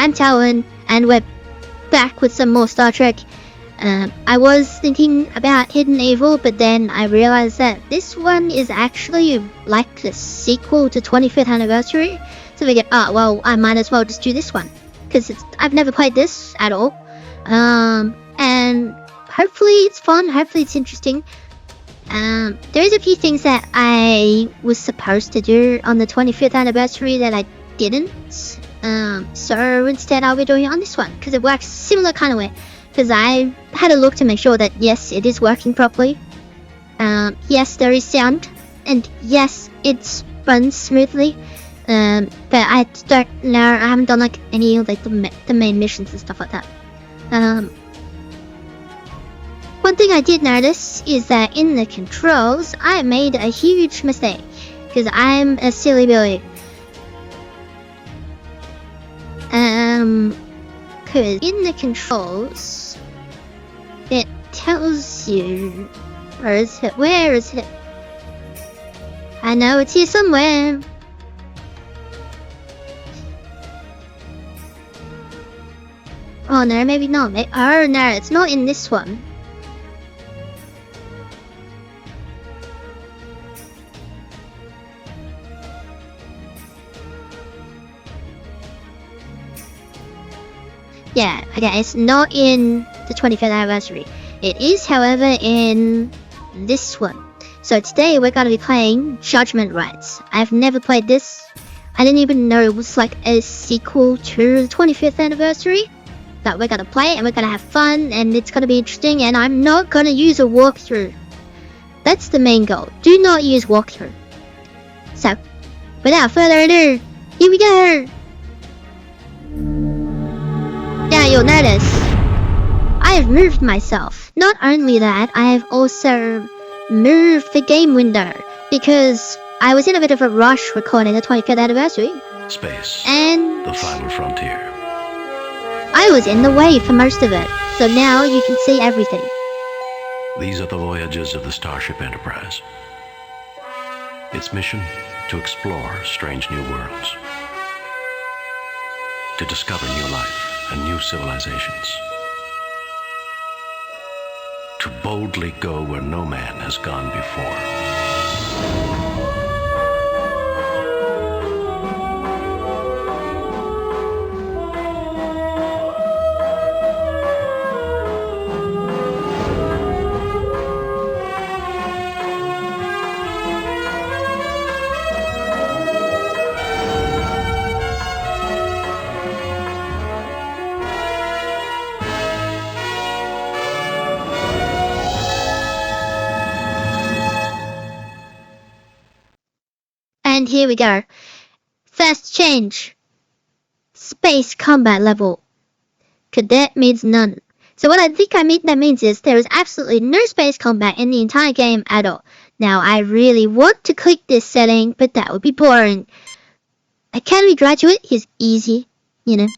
I'm Talon, and we're back with some more Star Trek. I was thinking about Hidden Evil, but then I realized that this one is actually like the sequel to 25th Anniversary. So we get, well, I might as well just do this one, because I've never played this at all. And hopefully it's fun, hopefully it's interesting. There's a few things that I was supposed to do on the 25th Anniversary that I didn't. So instead I'll be doing it on this one, because it works similar kind of way. Because I had a look to make sure that yes, it is working properly. Yes, there is sound, and yes, it runs smoothly. But I don't know, I haven't done like any of like the main missions and stuff like that. One thing I did notice is that in the controls, I made a huge mistake, because I'm a silly Billy. Because in the controls, it tells you, where is it? I know it's here somewhere. Oh no, maybe not. Oh no, it's not in this one. Yeah, okay, it's not in the 25th Anniversary. It is, however, in this one. So today we're going to be playing Judgement Rites. I've never played this. I didn't even know it was like a sequel to the 25th Anniversary. But we're going to play it and we're going to have fun and it's going to be interesting, and I'm not going to use a walkthrough. That's the main goal. Do not use walkthrough. So, without further ado, here we go! Now you'll notice, I have moved myself. Not only that, I have also moved the game window, because I was in a bit of a rush recording the 25th Anniversary. Space, and the final frontier. I was in the way for most of it, so now you can see everything. These are the voyages of the Starship Enterprise. Its mission, to explore strange new worlds. To discover new life and new civilizations. To boldly go where no man has gone before. And here we go. First change. Space combat level. Cadet means none. So what I think that means is there is absolutely no space combat in the entire game at all. Now I really want to click this setting, but that would be boring. Academy graduate is easy, you know.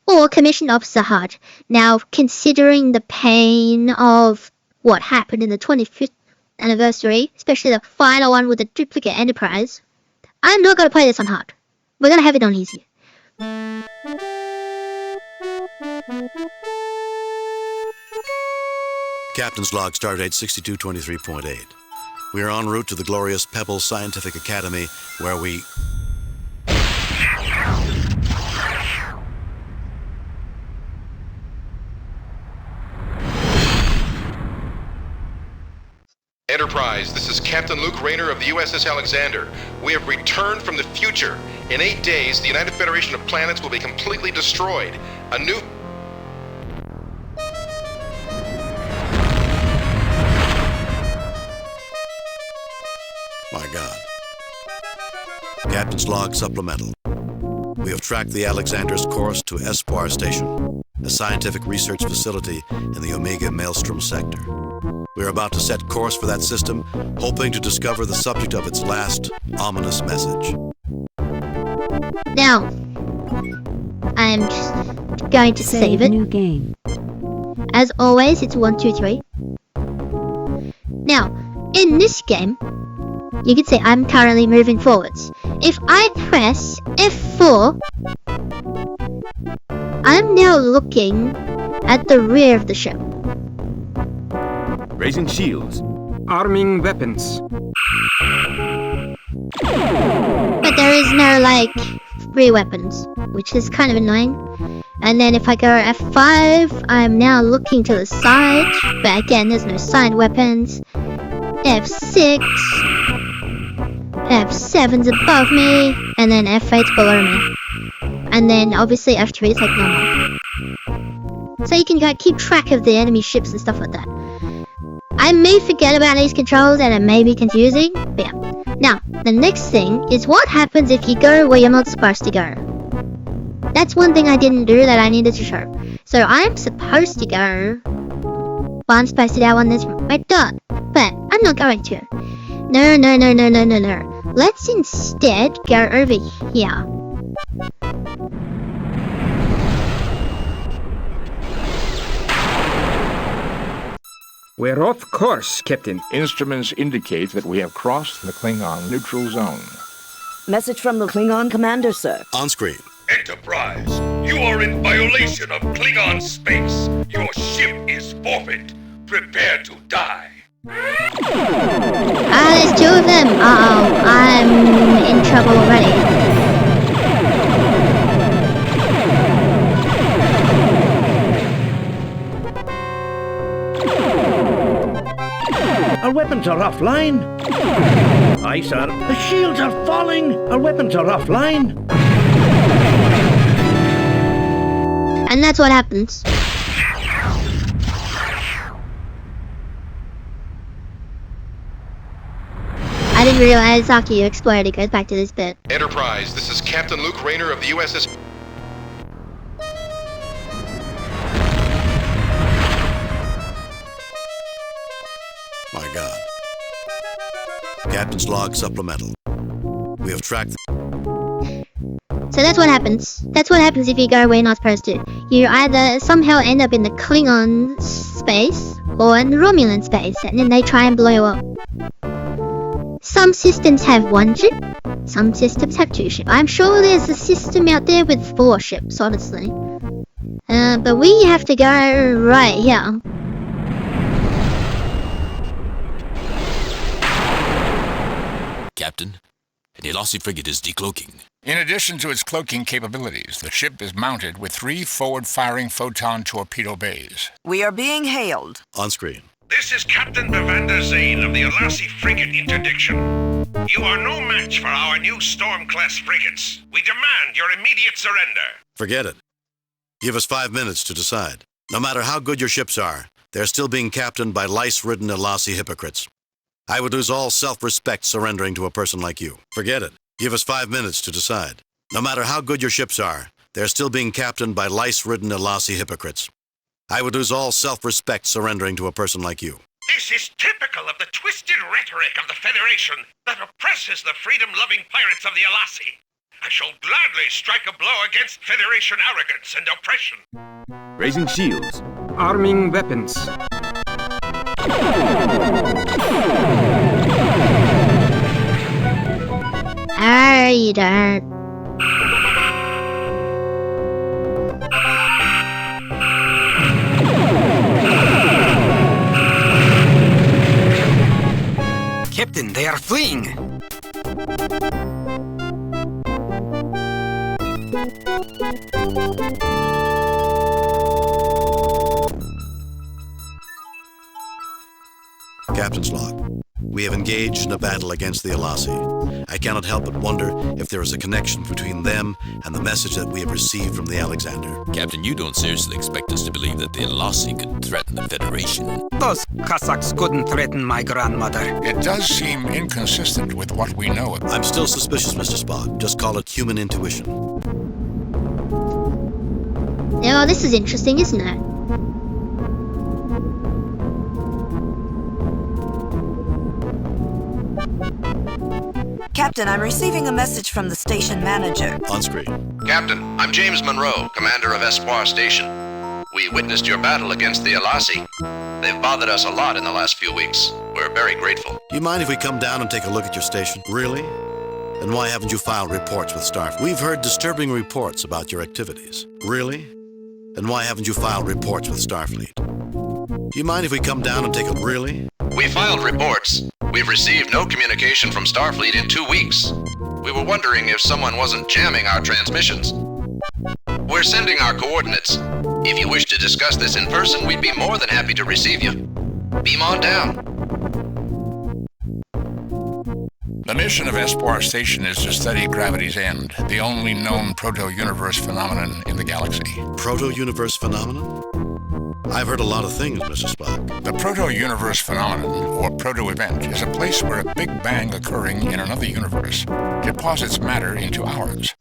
Or commissioned officer hard. Now considering the pain of what happened in the 25th Anniversary, especially the final one with the duplicate Enterprise, I'm not going to play this on hard. We're going to have it on easy. Captain's log, stardate 6223.8. We are en route to the glorious Pebble Scientific Academy, where we... Enterprise, this is Captain Luke Rayner of the USS Alexander. We have returned from the future. In 8 days, the United Federation of Planets will be completely destroyed. A new... My God. Captain's log supplemental. We have tracked the Alexander's course to Espoir Station, a scientific research facility in the Omega Maelstrom sector. We are about to set course for that system, hoping to discover the subject of its last ominous message. Now, I'm just going to save it. New game. As always, it's 1, 2, 3. Now, in this game, you can see I'm currently moving forwards. If I press F4, I'm now looking at the rear of the ship. Raising shields. Arming weapons. But there is no, like, rear weapons, which is kind of annoying. And then if I go F5, I'm now looking to the side, but again, there's no side weapons. F6, F7's above me, and then F8's below me. And then obviously F3 is like normal. So you can keep track of the enemy ships and stuff like that. I may forget about these controls and it may be confusing, but yeah. Now, the next thing is what happens if you go where you're not supposed to go. That's one thing I didn't do that I needed to show. So I'm supposed to go... Well, I'm supposed to go on this red dot, but I'm not going to. No. Let's instead go over here. We're off course, Captain. Instruments indicate that we have crossed the Klingon neutral zone. Message from the Klingon commander, sir. On screen. Enterprise, you are in violation of Klingon space. Your ship is forfeit. Prepare to die. There's two of them. Uh-oh, I'm in trouble already. Our weapons are offline. Aye, sir. The shields are falling. Our weapons are offline. And that's what happens. I didn't realize after you explode it goes back to this bit. Enterprise, this is Captain Luke Rayner of the USS... My God. Captain's log supplemental. We have tracked... So that's what happens. That's what happens if you go where you're not supposed to. You either somehow end up in the Klingon space or in the Romulan space, and then they try and blow you up. Some systems have one ship, some systems have two ships. I'm sure there's a system out there with 4 ships, honestly. But we have to go right here. Captain, the Elasi frigate is decloaking. In addition to its cloaking capabilities, the ship is mounted with 3 forward-firing photon torpedo bays. We are being hailed. On screen. This is Captain Bevander Zane of the Elasi frigate interdiction. You are no match for our new Storm-class frigates. We demand your immediate surrender. Forget it. Give us 5 minutes to decide. No matter how good your ships are, they're still being captained by lice-ridden Elasi hypocrites. I would lose all self-respect surrendering to a person like you. Forget it. Give us 5 minutes to decide. No matter how good your ships are, they're still being captained by lice-ridden Elasi hypocrites. I would lose all self-respect surrendering to a person like you. This is typical of the twisted rhetoric of the Federation that oppresses the freedom-loving pirates of the Elasi. I shall gladly strike a blow against Federation arrogance and oppression. Raising shields. Arming weapons. You don't. Captain, they are fleeing. Captain's log. We have engaged in a battle against the Elasi. I cannot help but wonder if there is a connection between them and the message that we have received from the Alexander. Captain, you don't seriously expect us to believe that the Elasi could threaten the Federation? Those Cossacks couldn't threaten my grandmother. It does seem inconsistent with what we know. I'm still suspicious, Mr. Spock. Just call it human intuition. Oh, this is interesting, isn't it? Captain, I'm receiving a message from the station manager. On screen. Captain, I'm James Monroe, commander of Espoir Station. We witnessed your battle against the Elasi. They've bothered us a lot in the last few weeks. We're very grateful. Do you mind if we come down and take a look at your station? Really? Then why haven't you filed reports with Starfleet? We've heard disturbing reports about your activities. Really? Then why haven't you filed reports with Starfleet? Do you mind if we come down and take a really? We filed reports. We've received no communication from Starfleet in 2 weeks. We were wondering if someone wasn't jamming our transmissions. We're sending our coordinates. If you wish to discuss this in person, we'd be more than happy to receive you. Beam on down. The mission of Espoir Station is to study gravity's end, the only known proto-universe phenomenon in the galaxy. Proto-universe phenomenon? I've heard a lot of things, Mr. Spock. The proto-universe phenomenon, or proto-event, is a place where a big bang occurring in another universe deposits matter into ours.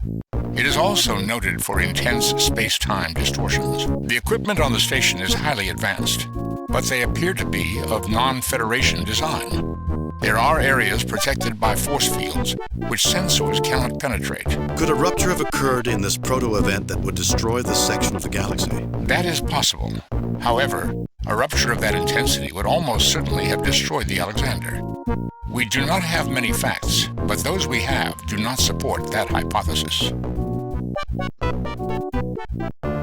It is also noted for intense space-time distortions. The equipment on the station is highly advanced, but they appear to be of non-Federation design. There are areas protected by force fields, which sensors cannot penetrate. Could a rupture have occurred in this proto-event that would destroy this section of the galaxy? That is possible. However, a rupture of that intensity would almost certainly have destroyed the Alexander. We do not have many facts, but those we have do not support that hypothesis.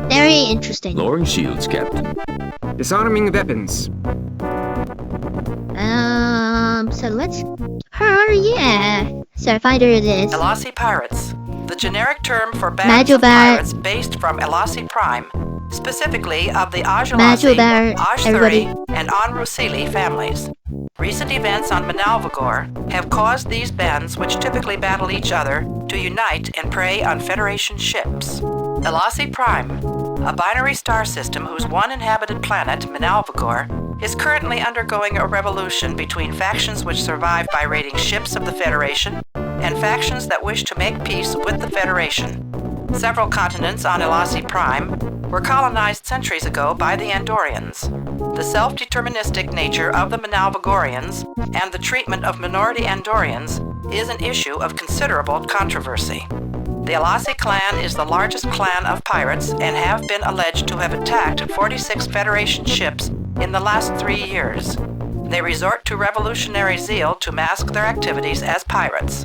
Very interesting. Lowering shields, Captain. Disarming weapons. So let's... yeah. Starfighter it is. Elasi Pirates. The generic term for bands Major of Bar- pirates based from Elasi Prime, specifically of the Major Ajulasi, Bar- everybody. Ashthuri, and Anrusili families. Recent events on Manalvagor have caused these bands, which typically battle each other, to unite and prey on Federation ships. Elasi Prime, a binary star system whose one inhabited planet, Manalvagor, is currently undergoing a revolution between factions which survive by raiding ships of the Federation and factions that wish to make peace with the Federation. Several continents on Elasi Prime were colonized centuries ago by the Andorians. The self-deterministic nature of the Manalvagorians and the treatment of minority Andorians is an issue of considerable controversy. The Elasi clan is the largest clan of pirates and have been alleged to have attacked 46 Federation ships in the last 3 years. They resort to revolutionary zeal to mask their activities as pirates.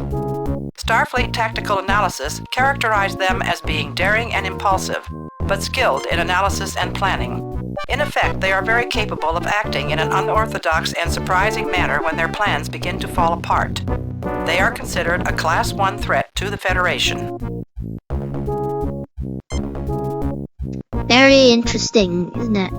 Starfleet Tactical Analysis characterized them as being daring and impulsive, but skilled in analysis and planning. In effect, they are very capable of acting in an unorthodox and surprising manner when their plans begin to fall apart. They are considered a Class 1 threat to the Federation. Very interesting, isn't it?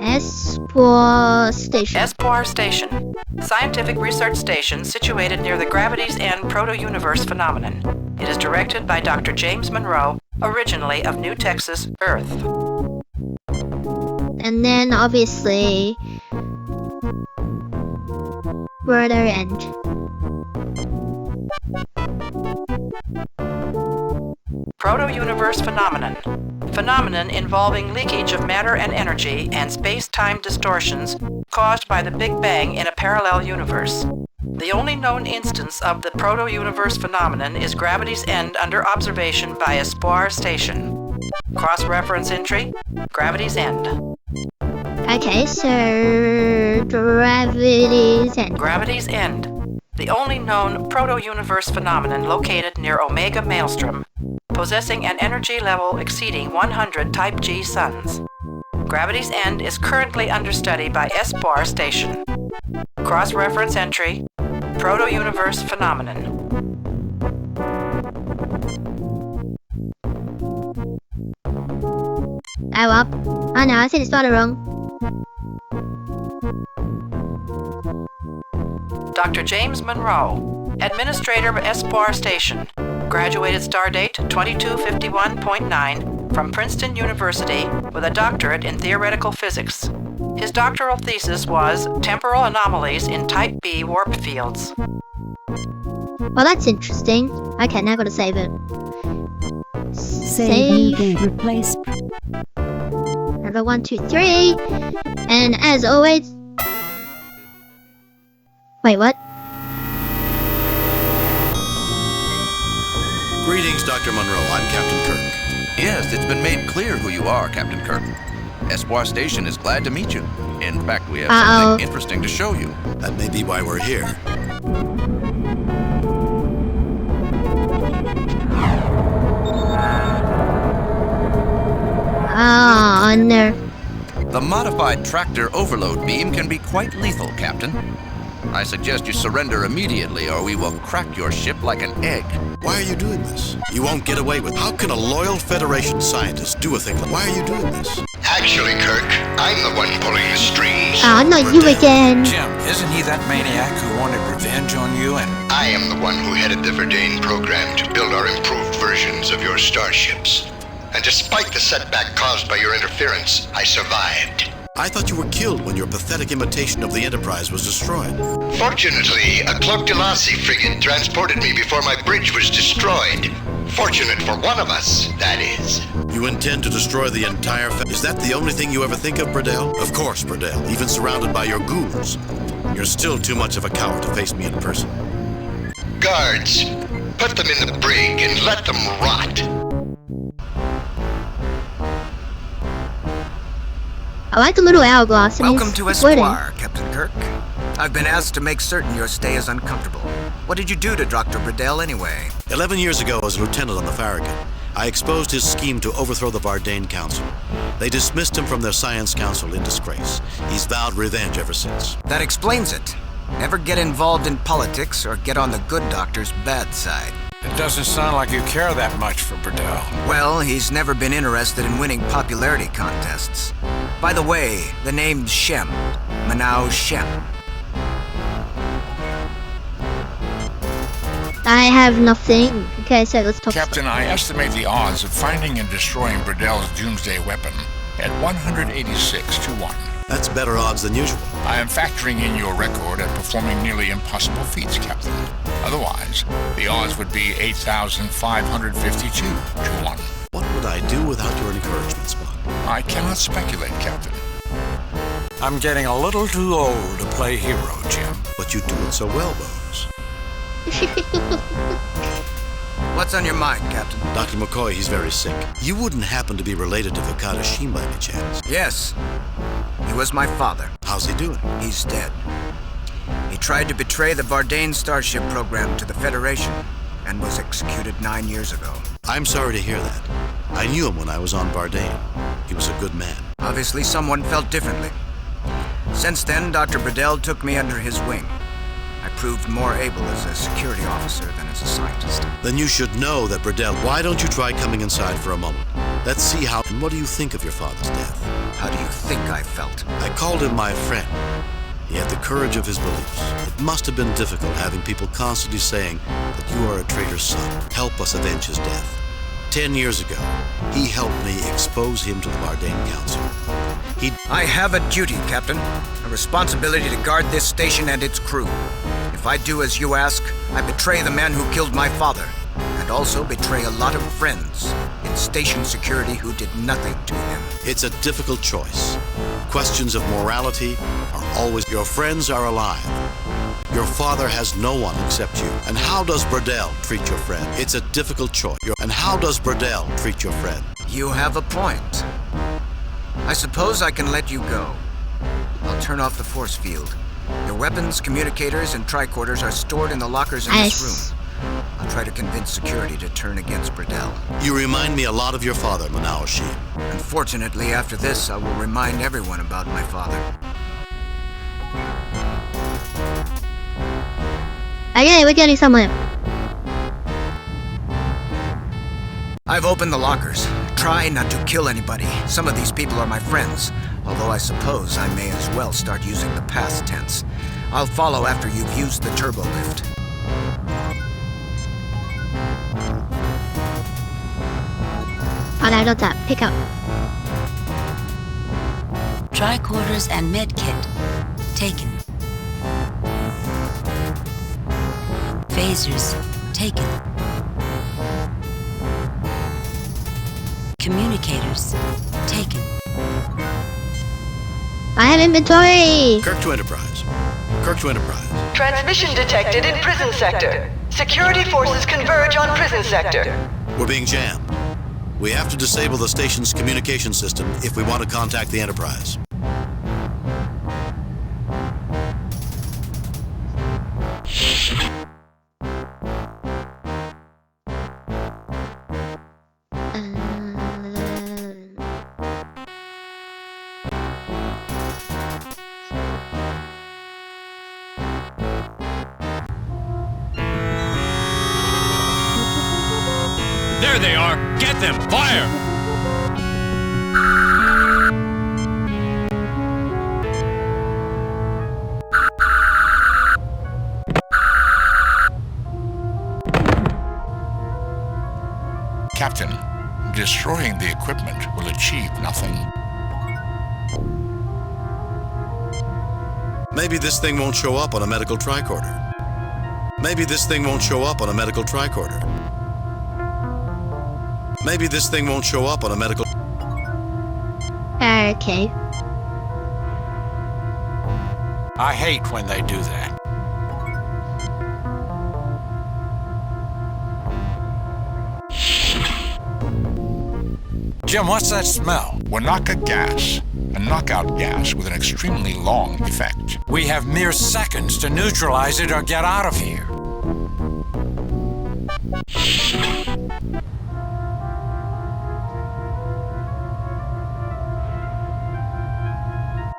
Espoir Station. Espoir Station. Scientific research station situated near the Gravity's End proto-universe phenomenon. It is directed by Dr. James Monroe, originally of New Texas, Earth. And then, obviously... further end. Proto-universe phenomenon. Phenomenon involving leakage of matter and energy and space-time distortions caused by the Big Bang in a parallel universe. The only known instance of the proto-universe phenomenon is Gravity's End under observation by Espoir Station. Cross-reference entry, Gravity's End. Okay, so... Gravity's End. Gravity's End. The only known proto-universe phenomenon located near Omega Maelstrom, possessing an energy level exceeding 100 Type G suns. Gravity's End is currently under study by Espoir Station. Cross-reference entry, proto-universe phenomenon. Oh well. Oh no, I said it started wrong. Dr. James Monroe, Administrator of Espoir Station, graduated stardate 2251.9 from Princeton University with a doctorate in theoretical physics. His doctoral thesis was Temporal Anomalies in Type B Warp Fields. Well, that's interesting. Okay, now I gotta save it. Save. Replace. Number 1, 2, 3. And as always... Wait, what? Greetings, Dr. Monroe. I'm Captain Kirk. Yes, it's been made clear who you are, Captain Kirk. Espoir Station is glad to meet you. In fact, we have something interesting to show you. That may be why we're here. on there. The modified tractor overload beam can be quite lethal, Captain. I suggest you surrender immediately or we will crack your ship like an egg. Why are you doing this? You won't get away with it. How can a loyal Federation scientist do a thing like... Why are you doing this? Actually, Kirk, I'm the one pulling the strings. Oh, not you again. Jim, isn't he that maniac who wanted revenge on you and... I am the one who headed the Verdane program to build our improved versions of your starships. And despite the setback caused by your interference, I survived. I thought you were killed when your pathetic imitation of the Enterprise was destroyed. Fortunately, a Cloak Delassie frigate transported me before my bridge was destroyed. Fortunate for one of us, that is. You intend to destroy the entire... Is that the only thing you ever think of, Burdell? Of course, Burdell, even surrounded by your goons. You're still too much of a coward to face me in person. Guards, put them in the brig and let them rot. I like the little hourglass. Welcome to Esquire, Captain Kirk. I've been asked to make certain your stay is uncomfortable. What did you do to Dr. Burdell anyway? 11 years ago, as a lieutenant on the Farragut, I exposed his scheme to overthrow the Verdane Council. They dismissed him from their science council in disgrace. He's vowed revenge ever since. That explains it. Never get involved in politics or get on the good doctor's bad side. It doesn't sound like you care that much for Burdell. Well, he's never been interested in winning popularity contests. By the way, the name's Shem. Manao Shem. I have nothing. Okay, so let's talk. Captain, I estimate the odds of finding and destroying Burdell's doomsday weapon at 186 to 1. That's better odds than usual. I am factoring in your record at performing nearly impossible feats, Captain. Otherwise, the odds would be 8,552 to 1. What would I do without your encouragement, Spock? I cannot speculate, Captain. I'm getting a little too old to play hero, Jim. But you do it so well, Bones. What's on your mind, Captain? Dr. McCoy, he's very sick. You wouldn't happen to be related to Vakata Sheen by any chance? Yes. He was my father. How's he doing? He's dead. He tried to betray the Verdane Starship program to the Federation and was executed 9 years ago. I'm sorry to hear that. I knew him when I was on Verdane. He was a good man. Obviously, someone felt differently. Since then, Dr. Burdell took me under his wing. I proved more able as a security officer than as a scientist. Then you should know that, Burdell, why don't you try coming inside for a moment? Let's see how... And what do you think of your father's death? How do you think I felt? I called him my friend. He had the courage of his beliefs. It must have been difficult having people constantly saying that you are a traitor's son. Help us avenge his death. 10 years ago, he helped me expose him to the Verdane Council. I have a duty, Captain. A responsibility to guard this station and its crew. If I do as you ask, I betray the man who killed my father, and also betray a lot of friends in station security who did nothing to him. It's a difficult choice. Questions of morality are always... Your friends are alive. Your father has no one except you. And how does Burdell treat your friend? It's a difficult choice. And how does Burdell treat your friend? You have a point. I suppose I can let you go. I'll turn off the force field. Your weapons, communicators, and tricorders are stored in the lockers in this room. I'll try to convince security to turn against Burdell. You remind me a lot of your father, Manao Sheen. Unfortunately, after this, I will remind everyone about my father. Okay, we're getting somewhere. I've opened the lockers. Try not to kill anybody. Some of these people are my friends, although I suppose I may as well start using the past tense. I'll follow after you've used the turbo lift. Alright, not that. Pick up. Tricorders and medkit taken. Phasers taken. Communicators taken. I have inventory! Kirk to Enterprise. Kirk to Enterprise. Transmission detected in prison sector. Security forces converge on prison sector. We're being jammed. We have to disable the station's communication system if we want to contact the Enterprise. There they are! Get them! Fire! Captain, destroying the equipment will achieve nothing. Maybe this thing won't show up on a medical tricorder. Maybe this thing won't show up on a medical tricorder. Maybe this thing won't show up on a medical... Okay. I hate when they do that. Jim, what's that smell? Wanaka gas. A knockout gas with an extremely long effect. We have mere seconds to neutralize it or get out of here.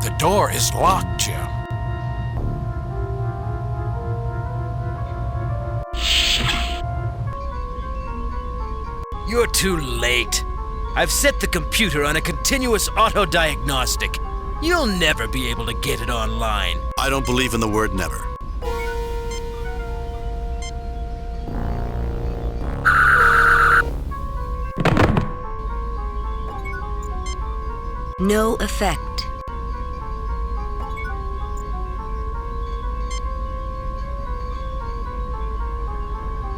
The door is locked, Jim. You're too late. I've set the computer on a continuous auto-diagnostic. You'll never be able to get it online. I don't believe in the word never. No effect.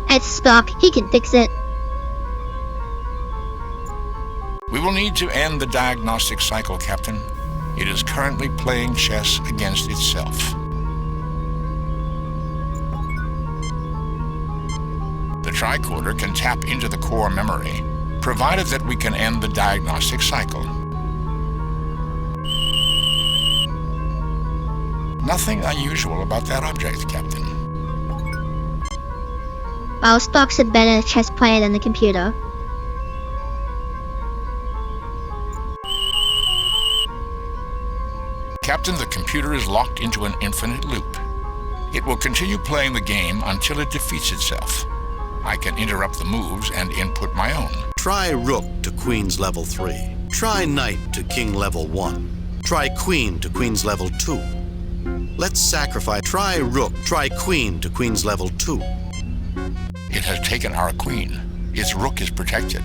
It's Spock. He can fix it. We will need to end the diagnostic cycle, Captain. It is currently playing chess against itself. The tricorder can tap into the core memory, provided that we can end the diagnostic cycle. Nothing unusual about that object, Captain. Well, Spock's a better chess player than the computer. Captain, the computer is locked into an infinite loop. It will continue playing the game until it defeats itself. I can interrupt the moves and input my own. Try rook to queen's level 3. Try knight to king level 1. Try queen to queen's level 2. Let's sacrifice. Try rook. Try queen to queen's level 2. It has taken our queen. Its rook is protected.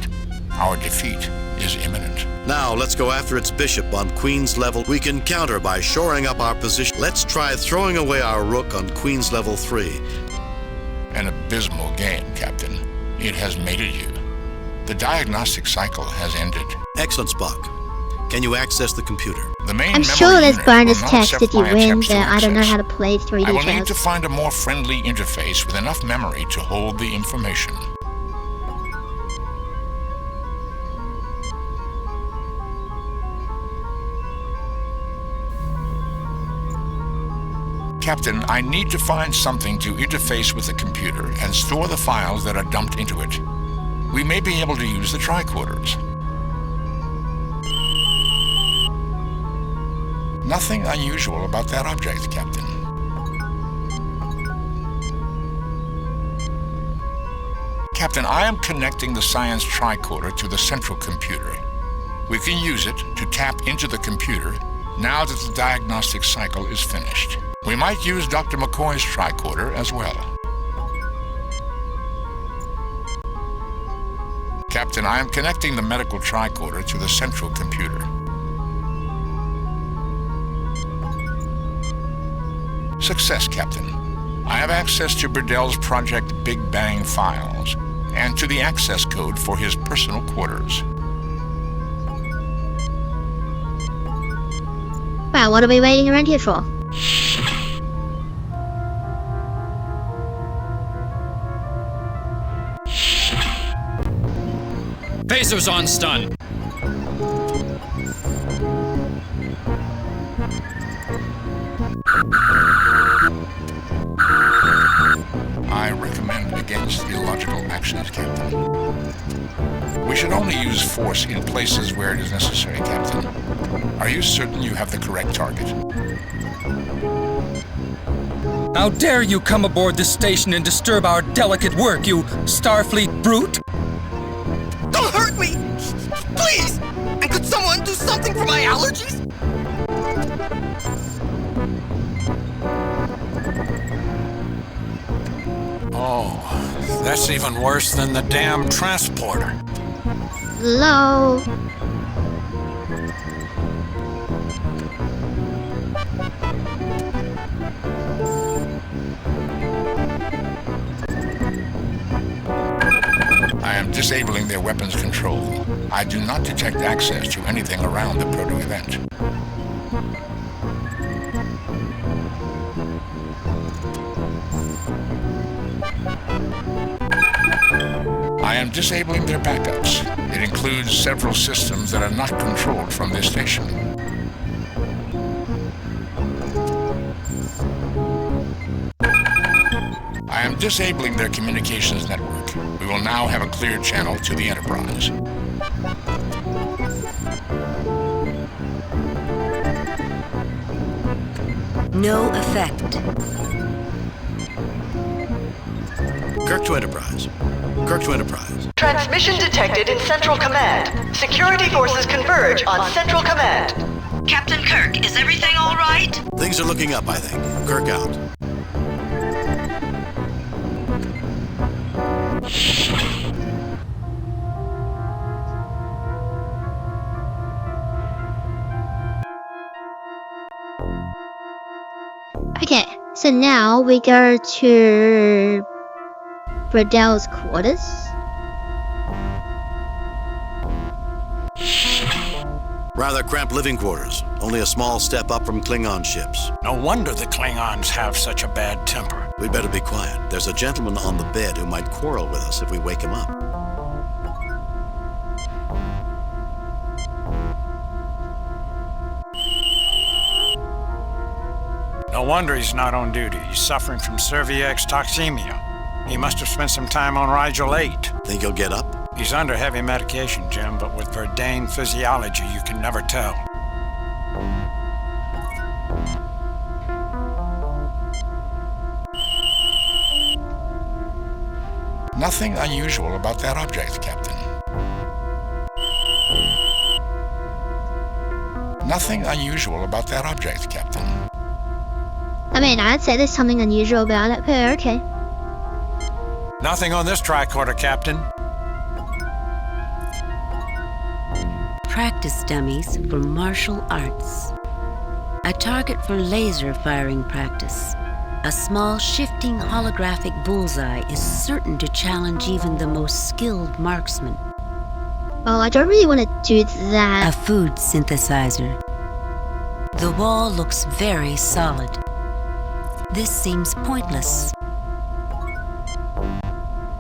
Our defeat is imminent. Now let's go after its bishop on queen's level. We can counter by shoring up our position. Let's try throwing away our rook on queen's level 3. An abysmal game, Captain. It has mated you. The diagnostic cycle has ended. Excellent, Spock. Can you access the computer? The main I'm sure there's bonus tests if you win, but I don't know how to play 3D I will chess. need to find a more friendly interface with enough memory to hold the information. Captain, I need to find something to interface with the computer and store the files that are dumped into it. We may be able to use the tricorders. Nothing unusual about that object, Captain. Captain, I am connecting the science tricorder to the central computer. We can use it to tap into the computer now that the diagnostic cycle is finished. We might use Dr. McCoy's tricorder as well. Captain, I am connecting the medical tricorder to the central computer. Success, Captain. I have access to Burdell's Project Big Bang files and to the access code for his personal quarters. Wow, what are we waiting around here for? Phasers on stun. I recommend against illogical actions, Captain. We should only use force in places where it is necessary, Captain. Are you certain you have the correct target? How dare you come aboard this station and disturb our delicate work, you Starfleet brute! Could someone do something for my allergies? Oh, that's even worse than the damn transporter. Hello? I am disabling their weapons control. I do not detect access to anything around the proto-event. I am disabling their backups. It includes several systems that are not controlled from this station. I am disabling their communications network. We will now have a clear channel to the Enterprise. No effect. Kirk to Enterprise. Kirk to Enterprise. Transmission detected in Central Command. Security forces converge on Central Command. Captain Kirk, is everything all right? Things are looking up, I think. Kirk out. Okay, so now we go to Bradel's quarters. Rather cramped living quarters. Only a small step up from Klingon ships. No wonder the Klingons have such a bad temper. We'd better be quiet. There's a gentleman on the bed who might quarrel with us if we wake him up. No wonder he's not on duty. He's suffering from cerviax toxemia. He must have spent some time on Rigel 8. Think he'll get up? He's under heavy medication, Jim, but with Verdane physiology, you can never tell. Nothing unusual about that object, Captain. Nothing unusual about that object, Captain. I mean, I'd say there's something unusual about it, but okay. Nothing on this tricorder, Captain. Practice dummies for martial arts. A target for laser firing practice. A small shifting holographic bullseye is certain to challenge even the most skilled marksman. Well, I don't really want to do that. A food synthesizer. The wall looks very solid. This seems pointless.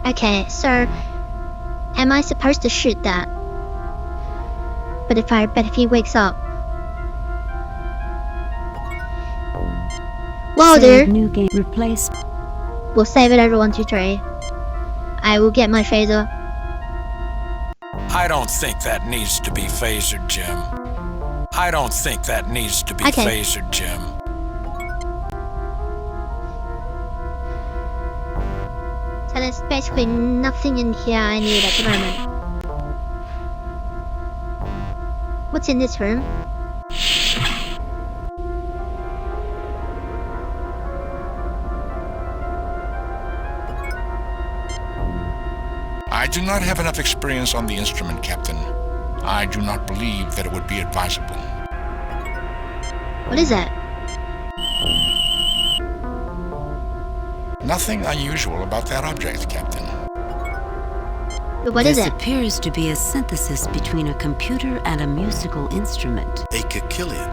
Okay, so am I supposed to shoot that? But if he wakes up. Well, dude. New game. Replace. We'll save it over 1, 2, 3. I will get my phaser. I don't think that needs to be phasered, Jim. I don't think that needs to be phasered, Jim. So there's basically nothing in here I need at the moment. What's in this room? I do not have enough experience on the instrument, Captain. I do not believe that it would be advisable. What is that? Nothing unusual about that object, Captain. What is it? This appears to be a synthesis between a computer and a musical instrument. A Kikilian.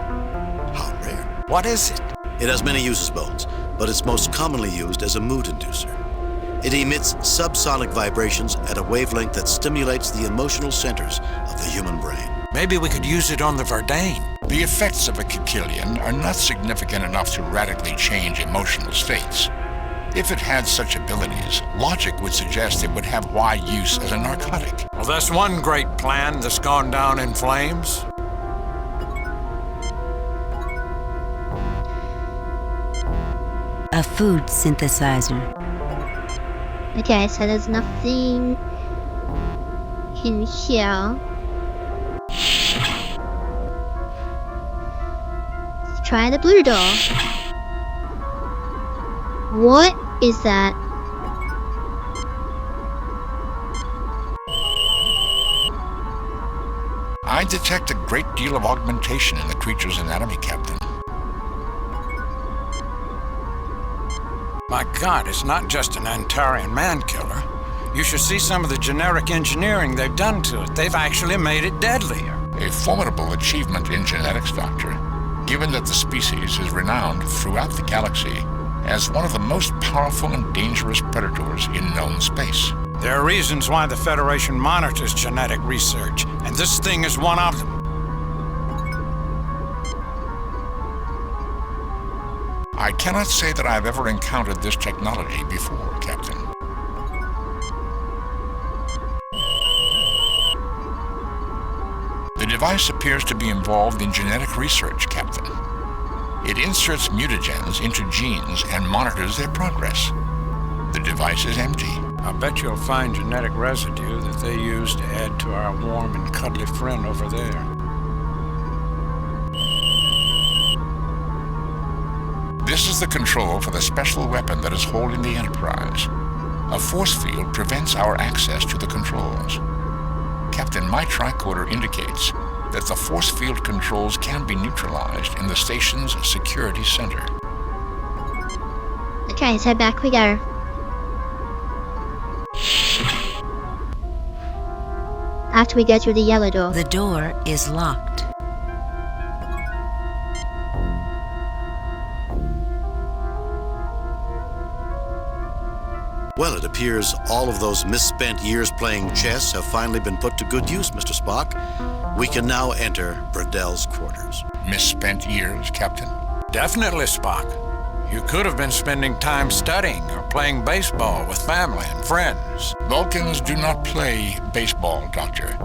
How rare. What is it? It has many uses, Bones, but it's most commonly used as a mood inducer. It emits subsonic vibrations at a wavelength that stimulates the emotional centers of the human brain. Maybe we could use it on the Verdane. The effects of a Kikilian are not significant enough to radically change emotional states. If it had such abilities, logic would suggest it would have wide use as a narcotic. Well, that's one great plan that's gone down in flames. A food synthesizer. Okay, so there's nothing in here. try the blue door. What is that? I detect a great deal of augmentation in the creature's anatomy, Captain. My God, it's not just an Antarian man-killer. You should see some of the genetic engineering they've done to it. They've actually made it deadlier. A formidable achievement in genetics, Doctor, given that the species is renowned throughout the galaxy as one of the most powerful and dangerous predators in known space. There are reasons why the Federation monitors genetic research, and this thing is one of them. I cannot say that I've ever encountered this technology before, Captain. The device appears to be involved in genetic research, Captain. It inserts mutagens into genes and monitors their progress. The device is empty. I'll bet you'll find genetic residue that they use to add to our warm and cuddly friend over there. This is the control for the special weapon that is holding the Enterprise. A force field prevents our access to the controls. Captain, my tricorder indicates that the force field controls can be neutralized in the station's security center. Okay, so back we go. After we go through the yellow door. The door is locked. Well, it appears all of those misspent years playing chess have finally been put to good use, Mr. Spock. We can now enter Burdell's quarters. Misspent years, Captain? Definitely, Spock. You could have been spending time studying or playing baseball with family and friends. Vulcans do not play baseball, Doctor,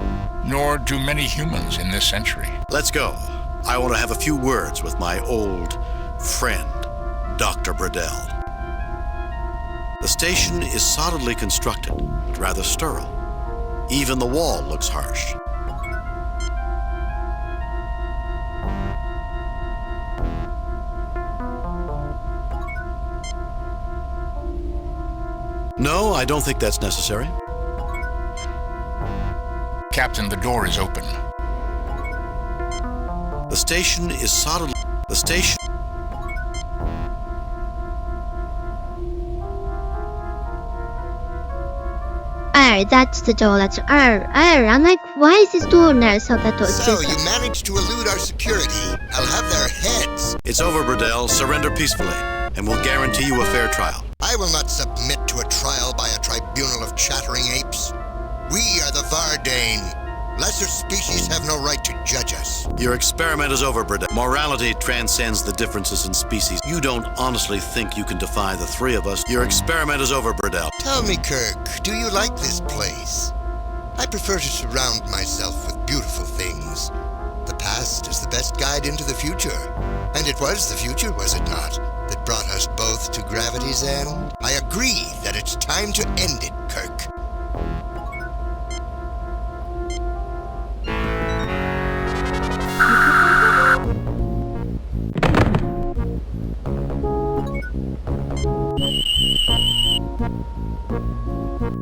nor do many humans in this century. Let's go. I want to have a few words with my old friend, Dr. Burdell. The station is solidly constructed, but rather sterile. Even the wall looks harsh. No, I don't think that's necessary. Captain, the door is open. The station is solidly... The station... Oh, that's the door. That's I'm like, why is this door? No, it's not that door. So you managed to elude our security. I'll have their heads. It's over, Burdell. Surrender peacefully, and we'll guarantee you a fair trial. I will not submit to a trial by a tribunal of chattering apes. We are the Vardane. Lesser species have no right to judge us. Your experiment is over, Burdell. Morality transcends the differences in species. You don't honestly think you can defy the three of us. Your experiment is over, Burdell. Tell me, Kirk, do you like this place? I prefer to surround myself with beautiful things. The past is the best guide into the future. And it was the future, was it not, that brought us both to gravity's end? I agree that it's time to end it, Kirk.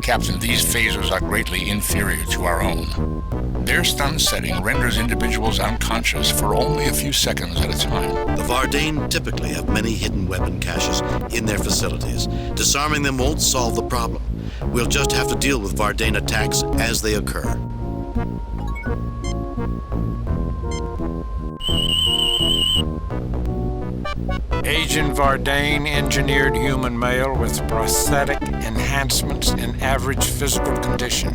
Captain, these phasers are greatly inferior to our own. Their stun setting renders individuals unconscious for only a few seconds at a time. The Vardane typically have many hidden weapon caches in their facilities. Disarming them won't solve the problem. We'll just have to deal with Vardane attacks as they occur. Agent Vardane, engineered human male with prosthetic enhancements and average physical condition.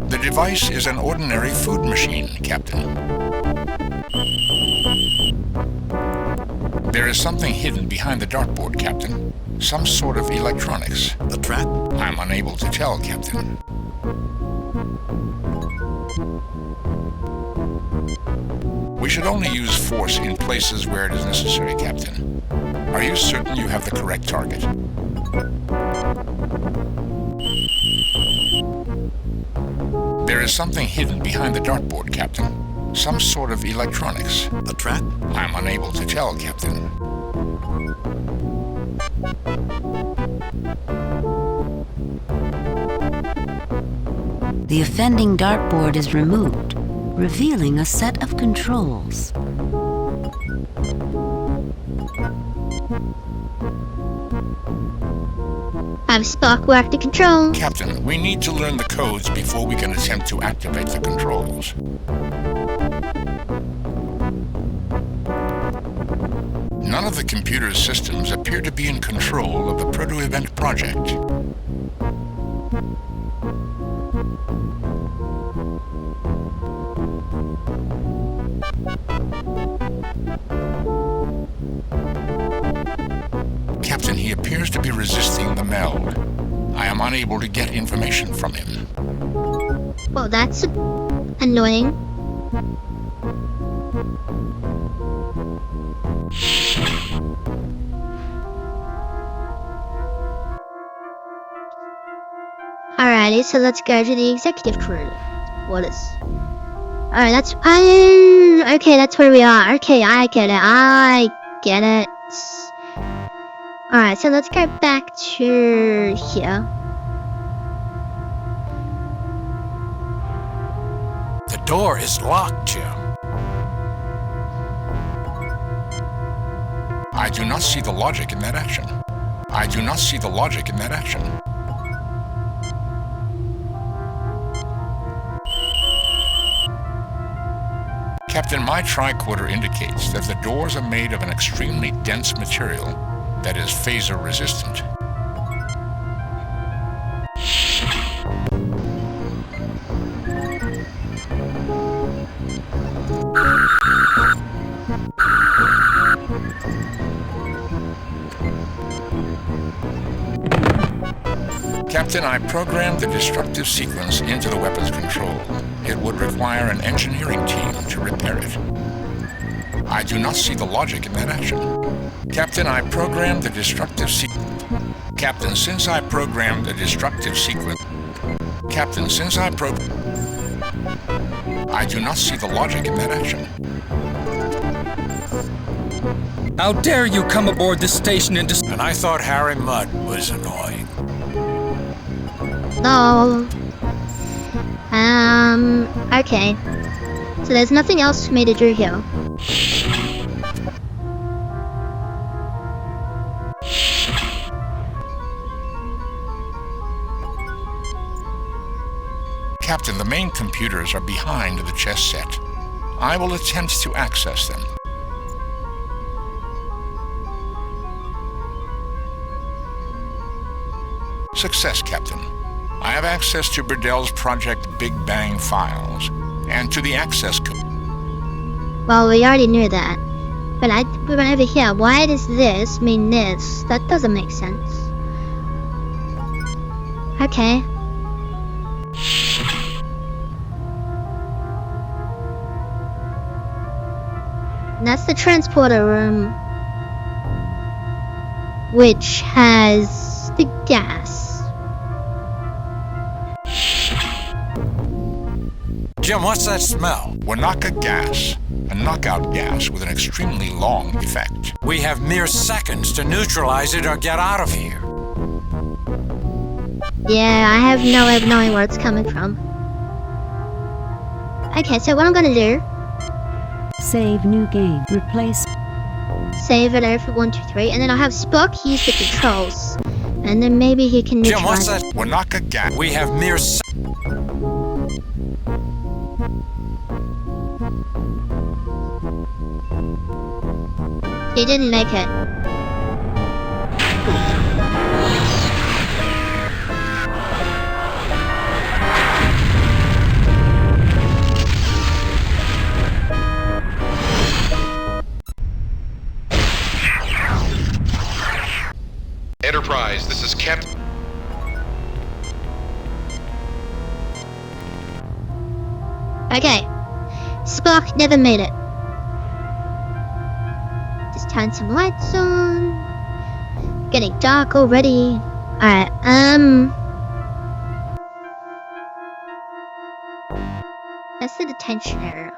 The device is an ordinary food machine, Captain. There is something hidden behind the dartboard, Captain. Some sort of electronics. A trap? I'm unable to tell, Captain. We should only use force in places where it is necessary, Captain. Are you certain you have the correct target? There is something hidden behind the dartboard, Captain. Some sort of electronics. A trap? I'm unable to tell, Captain. The offending dartboard is removed, revealing a set of controls. Have Spock work the control. Captain, we need to learn the codes before we can attempt to activate the controls. None of the computer's systems appear to be in control of the proto-event project. Captain, he appears to be resisting the meld. I am unable to get information from him. Well, that's annoying. Alrighty, so let's go to the executive crew. What is? Alright, that's okay, that's where we are. Okay, I get it. Alright, so let's go back to here. The door is locked, Jim. I do not see the logic in that action. Captain, my tricorder indicates that the doors are made of an extremely dense material that is phaser resistant. Captain, I programmed the destructive sequence into the weapon's control. It would require an engineering team to repair it. I do not see the logic in that action. Captain, I programmed the destructive sequence. Captain, since I programmed the destructive sequence... Captain, since I do not see the logic in that action. How dare you come aboard this station and And I thought Harry Mudd was annoying. No. Okay. So there's nothing else for me to do here. Captain, the main computers are behind the chess set. I will attempt to access them. Success, Captain. I have access to Burdell's Project Big Bang files, and to the access code. Well, we already knew that. But we went over here. Why does this mean this? That doesn't make sense. Okay. And that's the transporter room, which has the gas. Jim, what's that smell? Wanaka gas. A knockout gas with an extremely long effect. We have mere seconds to neutralize it or get out of here. Yeah, I have no way of knowing where it's coming from. Okay, so what I'm gonna do... Save new game. Replace... Save it over 1, 2, 3, and then I'll have Spock use the controls. And then maybe he can Jim, what's neutralize that? Wanaka gas. We have mere He didn't make it. Enterprise, this is Captain... Okay. Spock never made it. Just turn some lights on. Getting dark already. Alright, that's the detention area.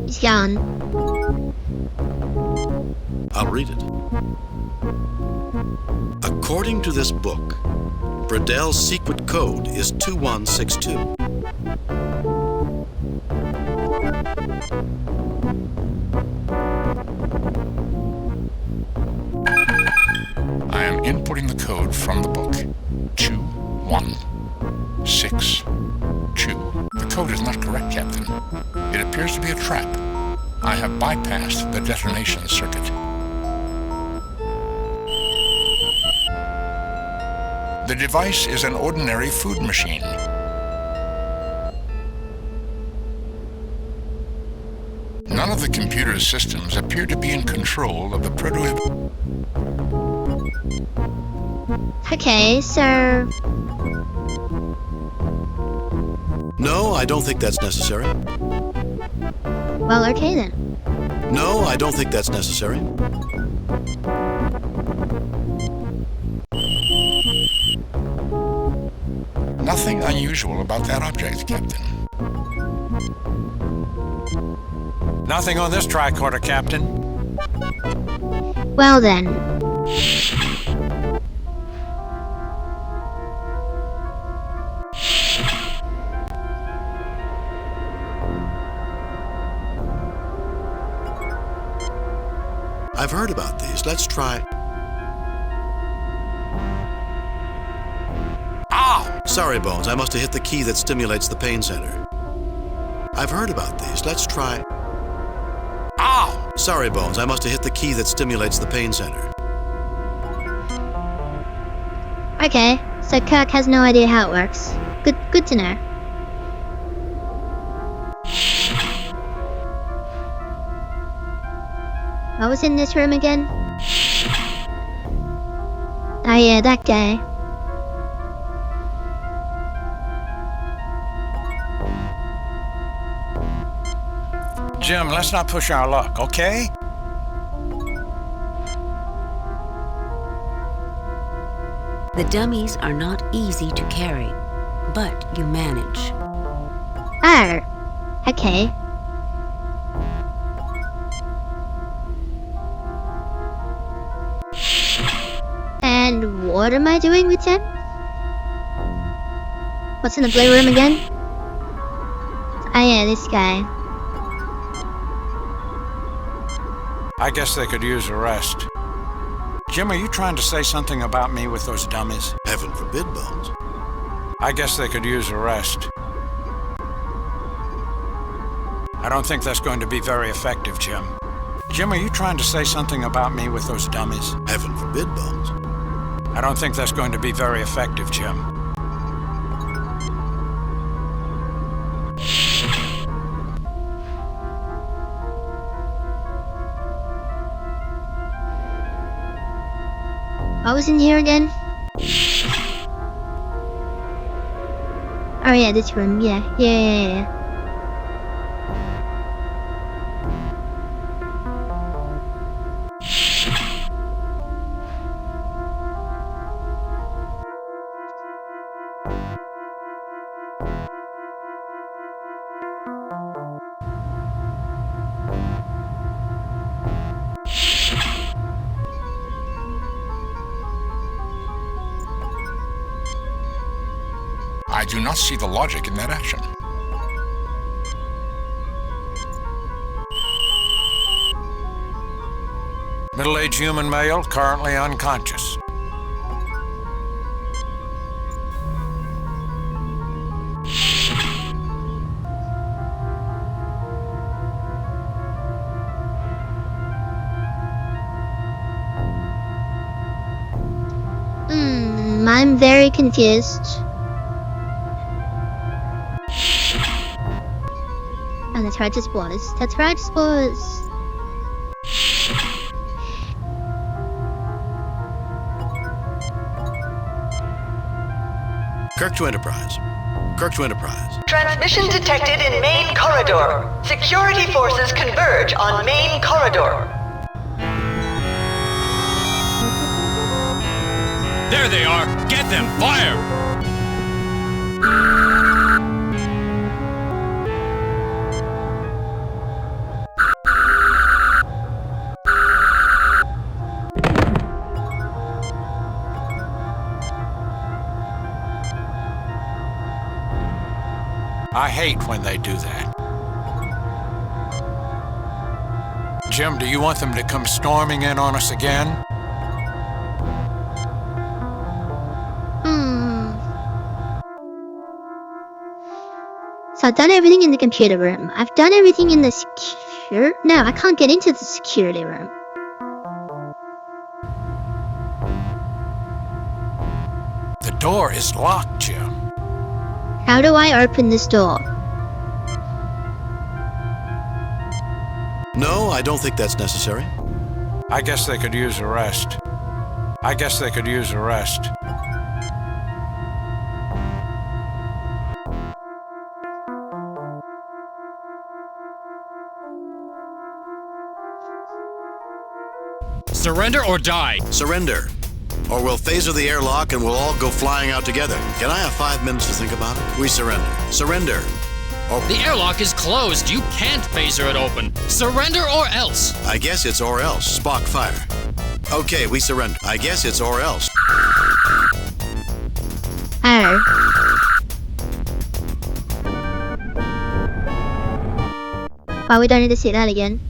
He's gone. I'll read it. According to this book, Bradel's secret code is 2162. I am inputting the code from the book. 2162. The code is not correct, Captain. It appears to be a trap. I have bypassed the detonation circuit. The device is an ordinary food machine. None of the computer's systems appear to be in control of the proto... Okay, so... No, I don't think that's necessary. Well, okay then. No, I don't think that's necessary. Nothing unusual about that object, Captain. Nothing on this tricorder, Captain. Well then. I've heard about these. Let's try... Ow! Sorry, Bones. I must have hit the key that stimulates the pain center. I've heard about these. Let's try... Ow! Sorry, Bones. I must have hit the key that stimulates the pain center. Okay, so Kirk has no idea how it works. Good to know. What was in this room again? Oh yeah, that guy. Jim, let's not push our luck, okay? The dummies are not easy to carry, but you manage. Oh, okay. And what am I doing with him? What's in the blue room again? Oh yeah, this guy. I guess they could use a rest. Jim, are you trying to say something about me with those dummies? Heaven forbid, Bones. I guess they could use a rest. I don't think that's going to be very effective, Jim. Jim, are you trying to say something about me with those dummies? Heaven forbid, Bones. I don't think that's going to be very effective, Jim. What was in here again? Oh yeah, this room. Yeah. I do not see the logic in that action. Middle-aged human male, currently unconscious. I'm very confused. And that's right, just was. That's right, just was. Kirk to Enterprise. Kirk to Enterprise. Transmission detected in main corridor. Security forces converge on main corridor. There they are! Get them! Fire! I hate when they do that. Jim, do you want them to come storming in on us again? So I've done everything in the computer room. I've done everything in the secure... No, I can't get into the security room. The door is locked, Jim. How do I open this door? No, I don't think that's necessary. I guess they could use a rest. I guess they could use a rest. Surrender or die? Surrender. Or we'll phaser the airlock and we'll all go flying out together. Can I have 5 minutes to think about it? We surrender. Surrender. Or... The airlock is closed. You can't phaser it open. Surrender or else. I guess it's or else. Spock, fire. Okay, we surrender. I guess it's or else. Oh. Well, we don't need to see that again.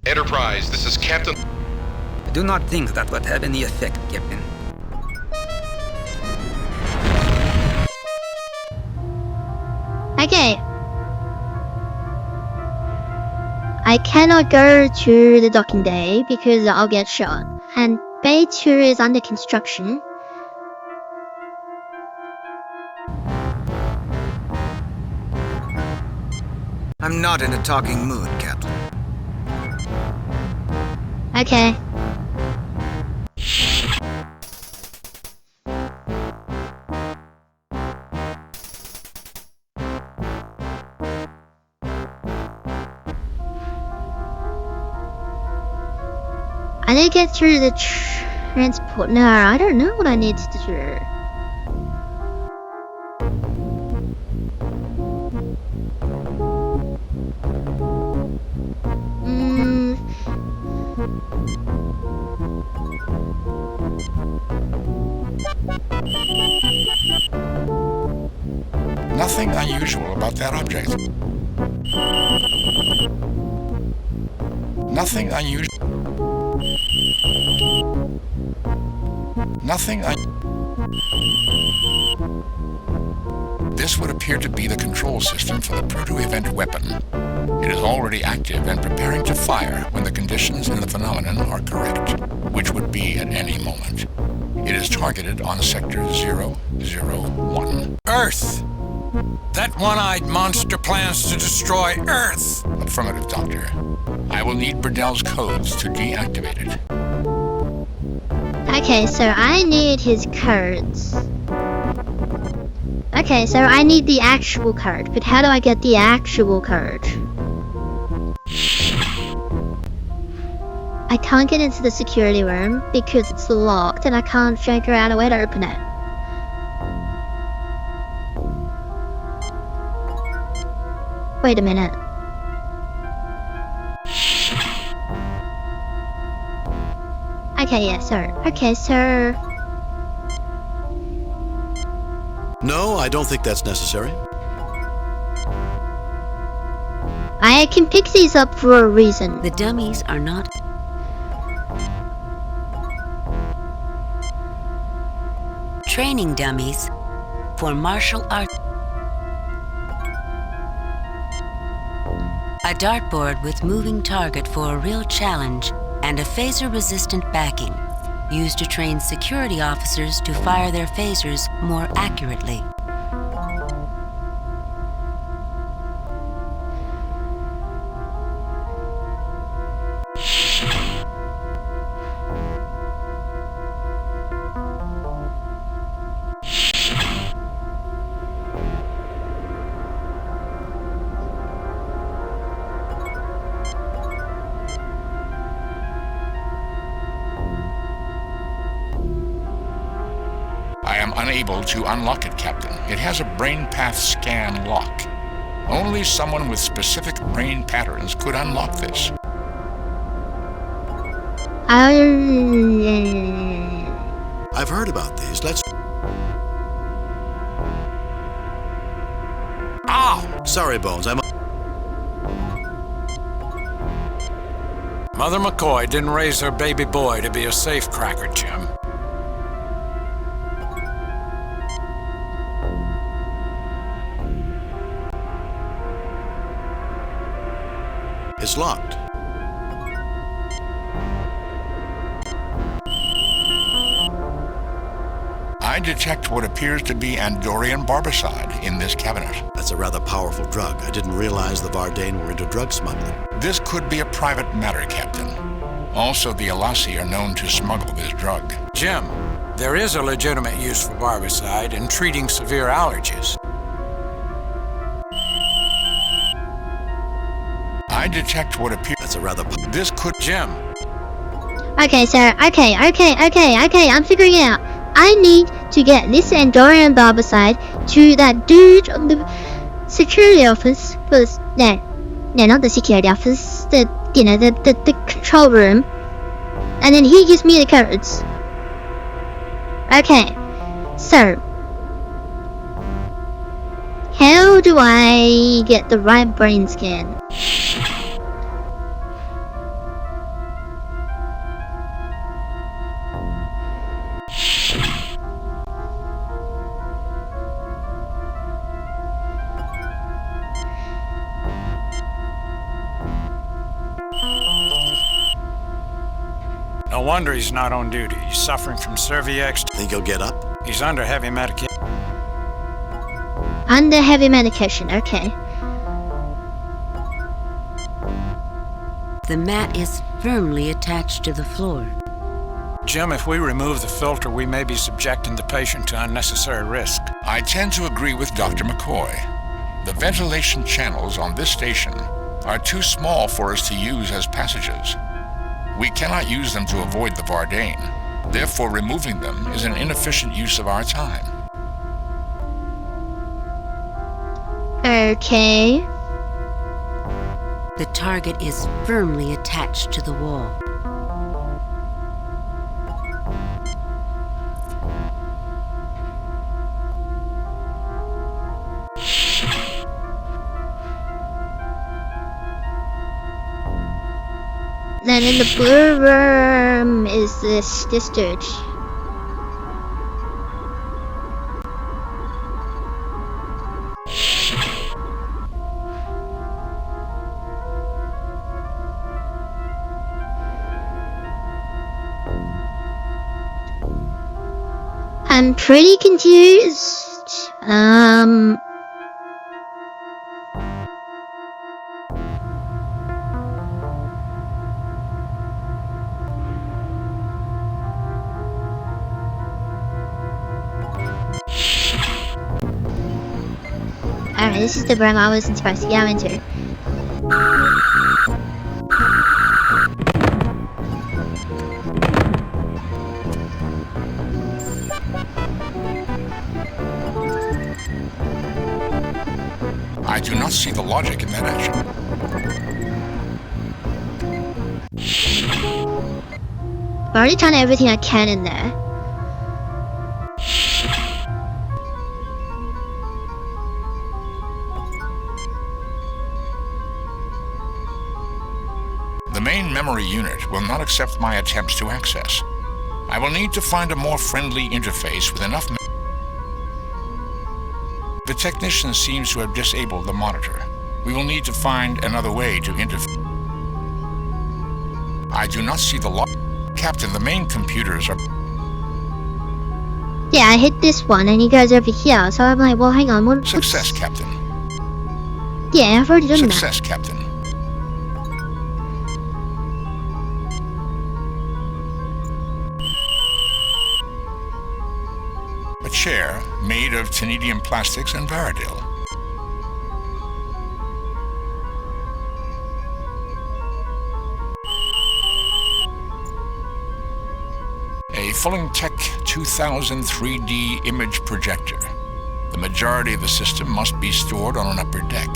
Enterprise, this is Captain... I do not think that would have any effect, Captain. Okay. I cannot go to the docking bay because I'll get shot. And Bay 2 is under construction. I'm not in a talking mood, Captain. Okay. I need to get through the transport. No, I don't know what I need to do. Nothing unusual about that object. Nothing unusual. This would appear to be the control system for the proto-event weapon. It is already active and preparing to fire when the conditions in the phenomenon are correct, which would be at any moment. It is targeted on Sector 001. Earth! That one-eyed monster plans to destroy Earth! Affirmative, Doctor. I will need Burdell's codes to deactivate it. Okay, so I need his codes. Okay, so I need the actual code, but how do I get the actual code? I can't get into the security room because it's locked and I can't figure out a way to open it. Wait a minute. Okay, yeah, sir. Okay, sir. No, I don't think that's necessary. I can pick these up for a reason. The dummies are not... Training dummies for martial arts. A dartboard with moving target for a real challenge and a phaser-resistant backing, used to train security officers to fire their phasers more accurately. Unable to unlock it, Captain. It has a brain path scan lock. Only someone with specific brain patterns could unlock this. I've heard about these. Let's... Ow! Sorry, Bones. I'm... Mother McCoy didn't raise her baby boy to be a safecracker, Jim. It's locked. I detect what appears to be Andorian barbicide in this cabinet. That's a rather powerful drug. I didn't realize the Vardain were into drug smuggling. This could be a private matter, Captain. Also, the Alassi are known to smuggle this drug. Jim, there is a legitimate use for barbicide in treating severe allergies. I detect what appears... That's a rather... This could... Jim. Okay, sir. Okay. I'm figuring it out. I need to get this Andorian barbicide to that dude on the security office. First, no, not the security office. The control room. And then he gives me the codes. Okay. So, how do I get the right brain scan? No wonder he's not on duty. He's suffering from Cervix. Think he'll get up? He's under heavy medication. Under heavy medication, okay. The mat is firmly attached to the floor. Jim, if we remove the filter, we may be subjecting the patient to unnecessary risk. I tend to agree with Dr. McCoy. The ventilation channels on this station are too small for us to use as passages. We cannot use them to avoid the Vardain. Therefore, removing them is an inefficient use of our time. Okay. The target is firmly attached to the wall. Then in the blue room is this dude. I'm pretty confused. Alright, this is the room I wasn't supposed to go into. I do not see the logic in that action. I've already done everything I can in there. The main memory unit will not accept my attempts to access. I will need to find a more friendly interface with enough. The technician seems to have disabled the monitor. We will need to find another way to interface. I do not see the Captain, the main computers are... Yeah, I hit this one and he goes over here, so I'm like, well, hang on, what... Success, Captain. Yeah, I've already done that. Success, Captain. A chair made of Tenedium plastics and Varadil. A Fulling Tech 2000 3D image projector. The majority of the system must be stored on an upper deck.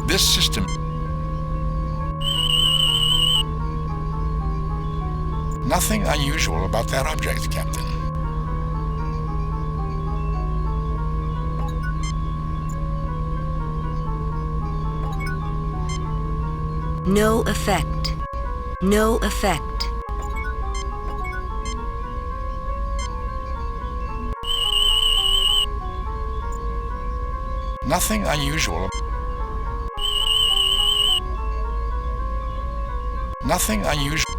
This system... Nothing unusual about that object, Captain. No effect. No effect. Nothing unusual. Nothing unusual.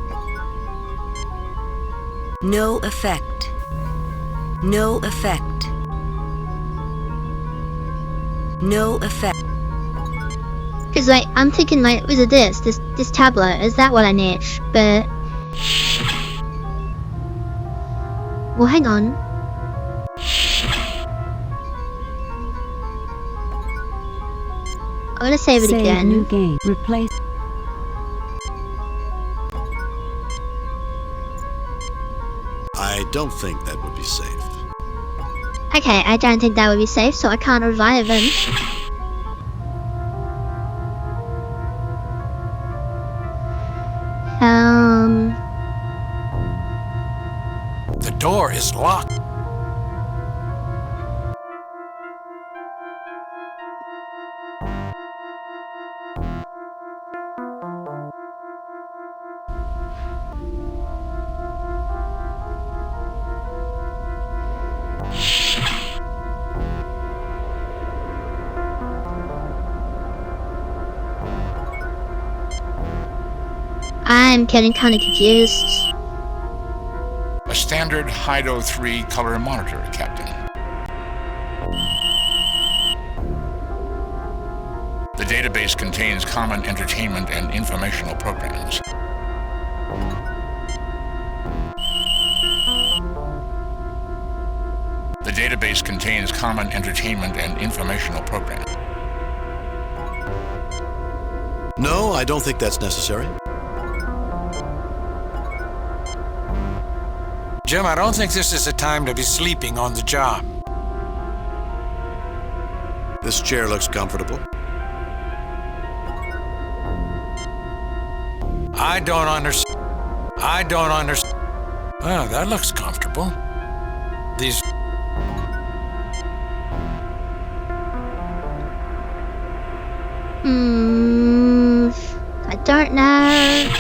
No effect. No effect. No effect. Because like I'm thinking like, is it this tablet? Is that what I need? But well, hang on. I'm gonna save it again. New game. Replace. I don't think that would be safe. Okay, I don't think that would be safe, so I can't revive him. The door is locked. I'm getting kind of confused. A standard Hydo 3 color monitor, Captain. The database contains common entertainment and informational programs. The database contains common entertainment and informational programs. No, I don't think that's necessary. Jim, I don't think this is a time to be sleeping on the job. This chair looks comfortable. I don't understand. Oh, that looks comfortable. These... I don't know.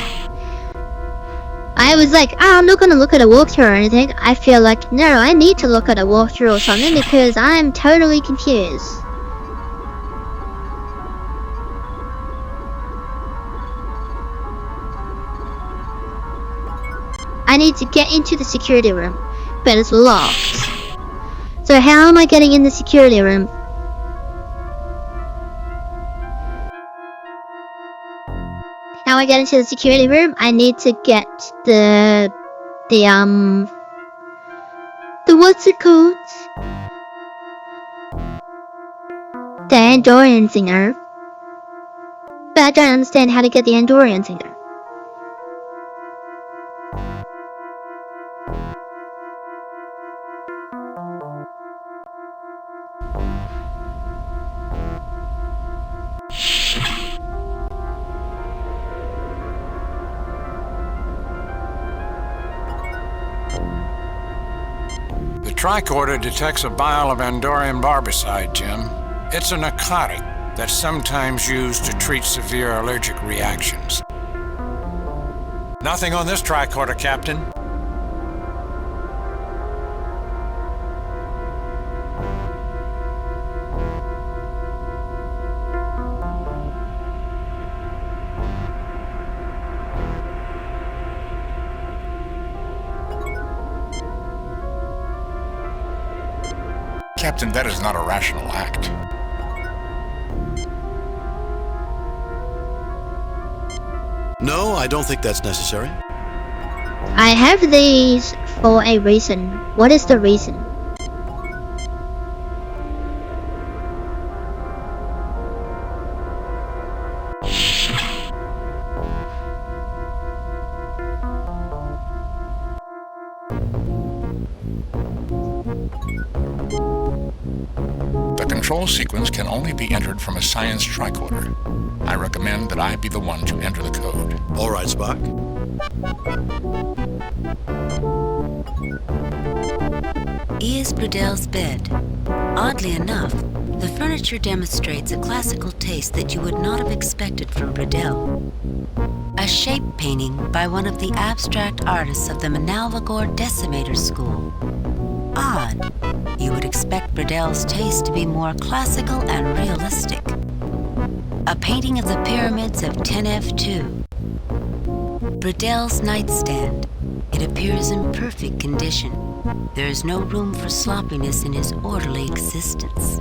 I was like, I'm not gonna look at a walkthrough or anything. I feel like, no, I need to look at a walkthrough or something because I'm totally confused. I need to get into the security room, but it's locked. So how am I getting in the security room? How I get into the security room? I need to get the what's it called? The Andorian singer. But I don't understand how to get the Andorian singer. The tricorder detects a vial of Andorian barbicide, Jim. It's a narcotic that's sometimes used to treat severe allergic reactions. Nothing on this tricorder, Captain. Captain, that is not a rational act. No, I don't think that's necessary. I have these for a reason. What is the reason? control sequence can only be entered from a science tricorder. I recommend that I be the one to enter the code. All right, Spock. Is Bradel's bed. Oddly enough, the furniture demonstrates a classical taste that you would not have expected from Bradel. A shape painting by one of the abstract artists of the Manalvagor Decimator School. Odd. You would expect Bradel's taste to be more classical and realistic. A painting of the pyramids of Tenef-2. Bradel's nightstand. It appears in perfect condition. There is no room for sloppiness in his orderly existence.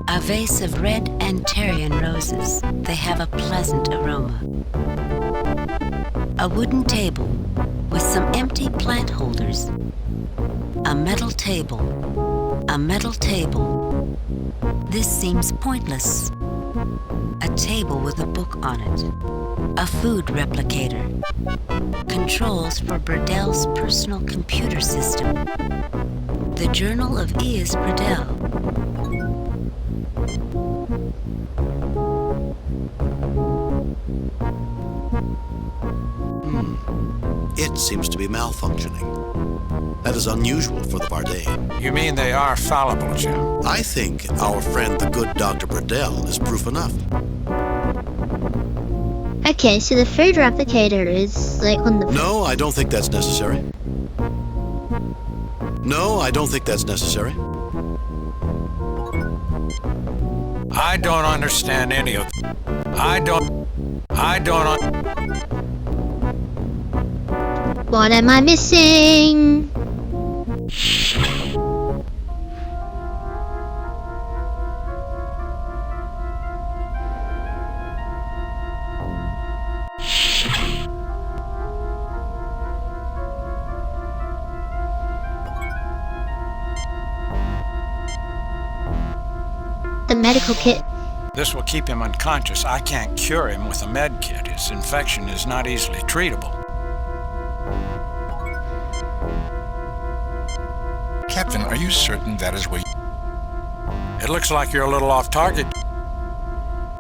A vase of red Antarian roses. They have a pleasant aroma. A wooden table with some empty plant holders. A metal table. A metal table. This seems pointless. A table with a book on it. A food replicator. Controls for Bradel's personal computer system. The Journal of E.S. Bradel. It seems to be malfunctioning. That is unusual for the Bardane. You mean they are fallible, Jim? I think our friend the good Dr. Bradel is proof enough. Okay, so the food replicator is like on the... No, I don't think that's necessary. No, I don't think that's necessary. I don't understand any of it. I don't... What am I missing? The medical kit. This will keep him unconscious. I can't cure him with a med kit. His infection is not easily treatable. Captain, are you certain that is where It looks like you're a little off target.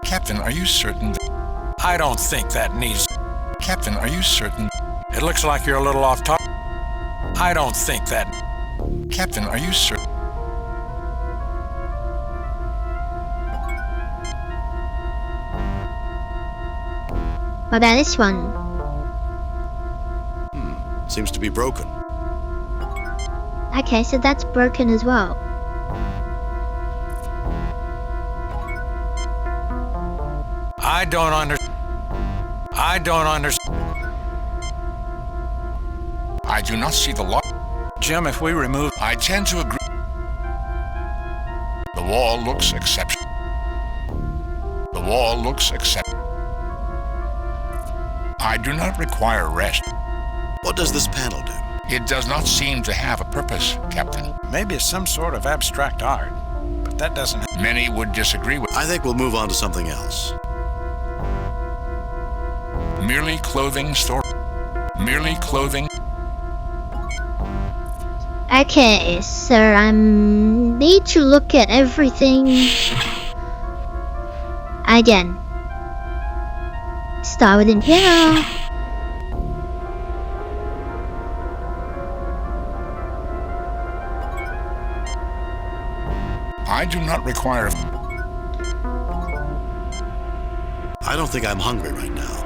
Captain, are you certain that... I don't think that needs... Captain, are you certain... It looks like you're a little off target. I don't think that... Captain, are you certain... What about this one? Seems to be broken. Okay, so that's broken as well. I don't understand. I do not see the lock. Jim, if we remove... I tend to agree. The wall looks exceptional. The wall looks exceptional. I do not require rest. What does this panel do? It does not seem to have a purpose, Captain. Maybe it's some sort of abstract art, but that doesn't... Many would disagree with... I think we'll move on to something else. Merely clothing store. Merely clothing. Okay, so I need to look at everything again. Start within here. I do not require... I don't think I'm hungry right now.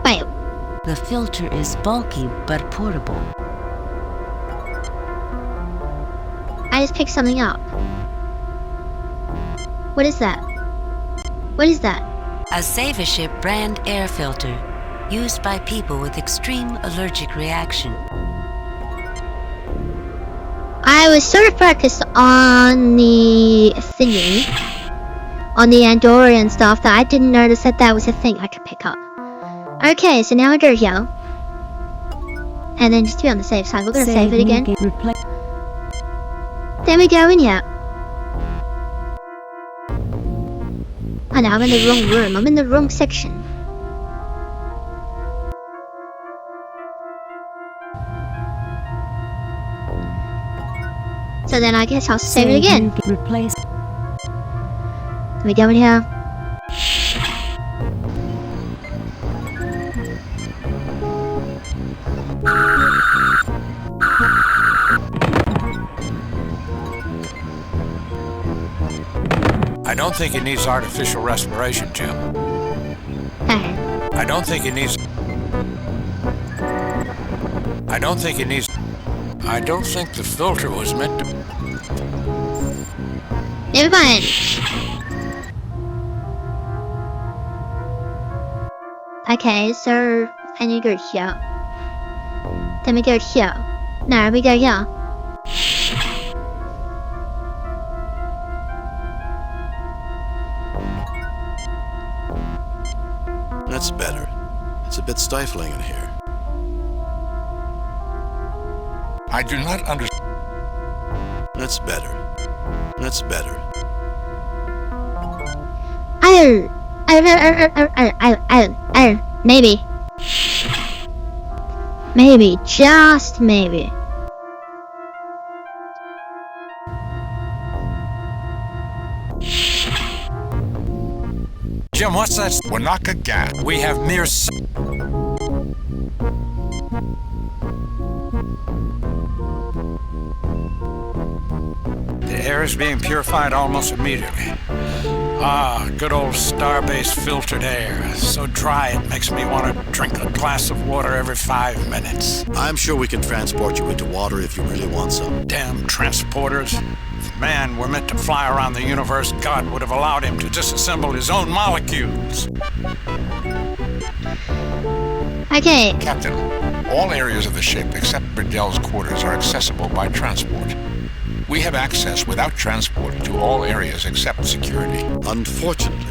Wait. The filter is bulky but portable. I just picked something up. What is that? What is that? A Savaship brand air filter used by people with extreme allergic reaction. I was sort of focused on the thingy, on the Andorian stuff, that I didn't notice that that was a thing I could pick up. Okay, so now I go here. And then just to be on the safe side, we're gonna save it again. Then we go in here. Oh no, I'm in the wrong room. I'm in the wrong section. So then I guess I'll save it again. Replace. Let me go in here. I don't think it needs artificial respiration, Jim. I don't think it needs... I don't think the filter was meant to... Never mind. Okay, so I need to go here. Then we go here. No, we go here. That's better. It's a bit stifling in here. I do not understand. That's better. That's better. Maybe. Maybe, just maybe. Jim, what's that? Wanaka gas. We have mere... The air is being purified almost immediately. Ah, good old Starbase filtered air. So dry it makes me want to drink a glass of water every 5 minutes. I'm sure we can transport you into water if you really want some. Damn transporters. If man were meant to fly around the universe, God would have allowed him to disassemble his own molecules. Okay. Captain, all areas of the ship except Burdell's quarters are accessible by transport. We have access without transport to all areas except security. Unfortunately,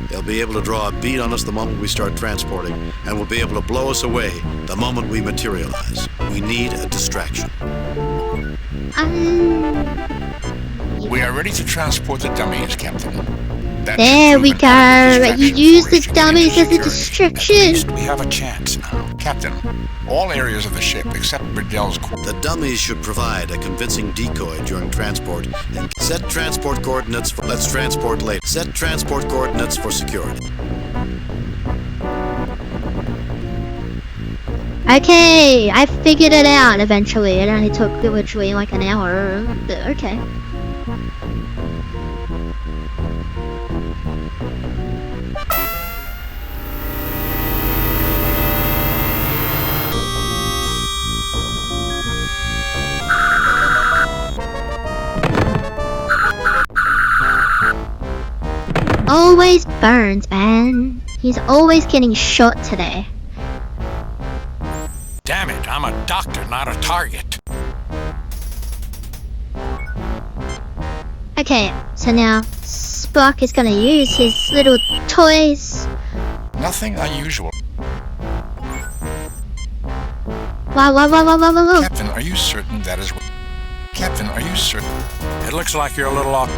they'll be able to draw a bead on us the moment we start transporting, and will be able to blow us away the moment we materialize. We need a distraction. We are ready to transport the dummies, Captain. There we go. You use the dummies as a distraction. At least we have a chance now. Captain, all areas of the ship except Burdell's quarters. The dummies should provide a convincing decoy during transport and set transport coordinates for... Let's transport later. Set transport coordinates for security. Okay, I figured it out eventually. It only took literally like an hour, but okay. Always burns, man. He's always getting shot today. Damn it, I'm a doctor, not a target. Okay, so now Spock is gonna use his little toys. Nothing unusual. Whoa. Captain, are you certain that is... Captain, are you certain? It looks like you're a little off.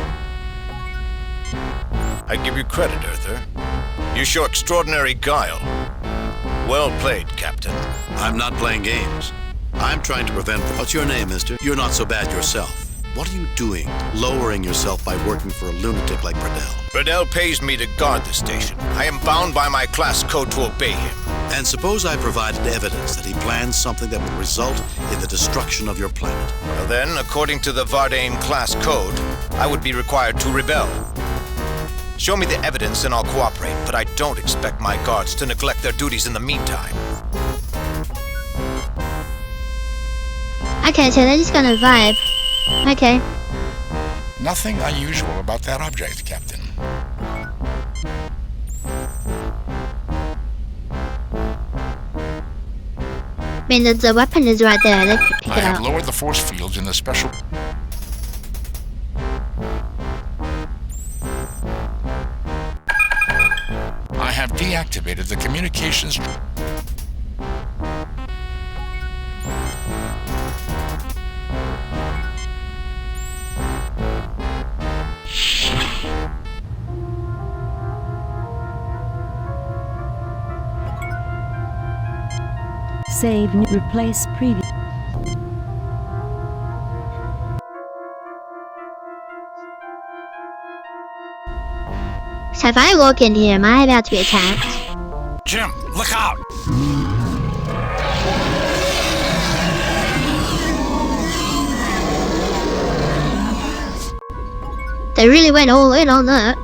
I give you credit, Earther. You show extraordinary guile. Well played, Captain. I'm not playing games. I'm trying to prevent... What's your name, mister? You're not so bad yourself. What are you doing, lowering yourself by working for a lunatic like Burdell? Burdell pays me to guard the station. I am bound by my class code to obey him. And suppose I provided evidence that he plans something that will result in the destruction of your planet. Well then, according to the Vardane class code, I would be required to rebel. Show me the evidence and I'll cooperate, but I don't expect my guards to neglect their duties in the meantime. Okay, so they're just gonna vibe. Okay. Nothing unusual about that object, Captain. I mean, the weapon is right there. They could pick I it have up. lowered the force fields in the special... I have deactivated the communications... Save, replace previous. If I walk in here, am I about to be attacked? Jim, look out! They really went all in on that.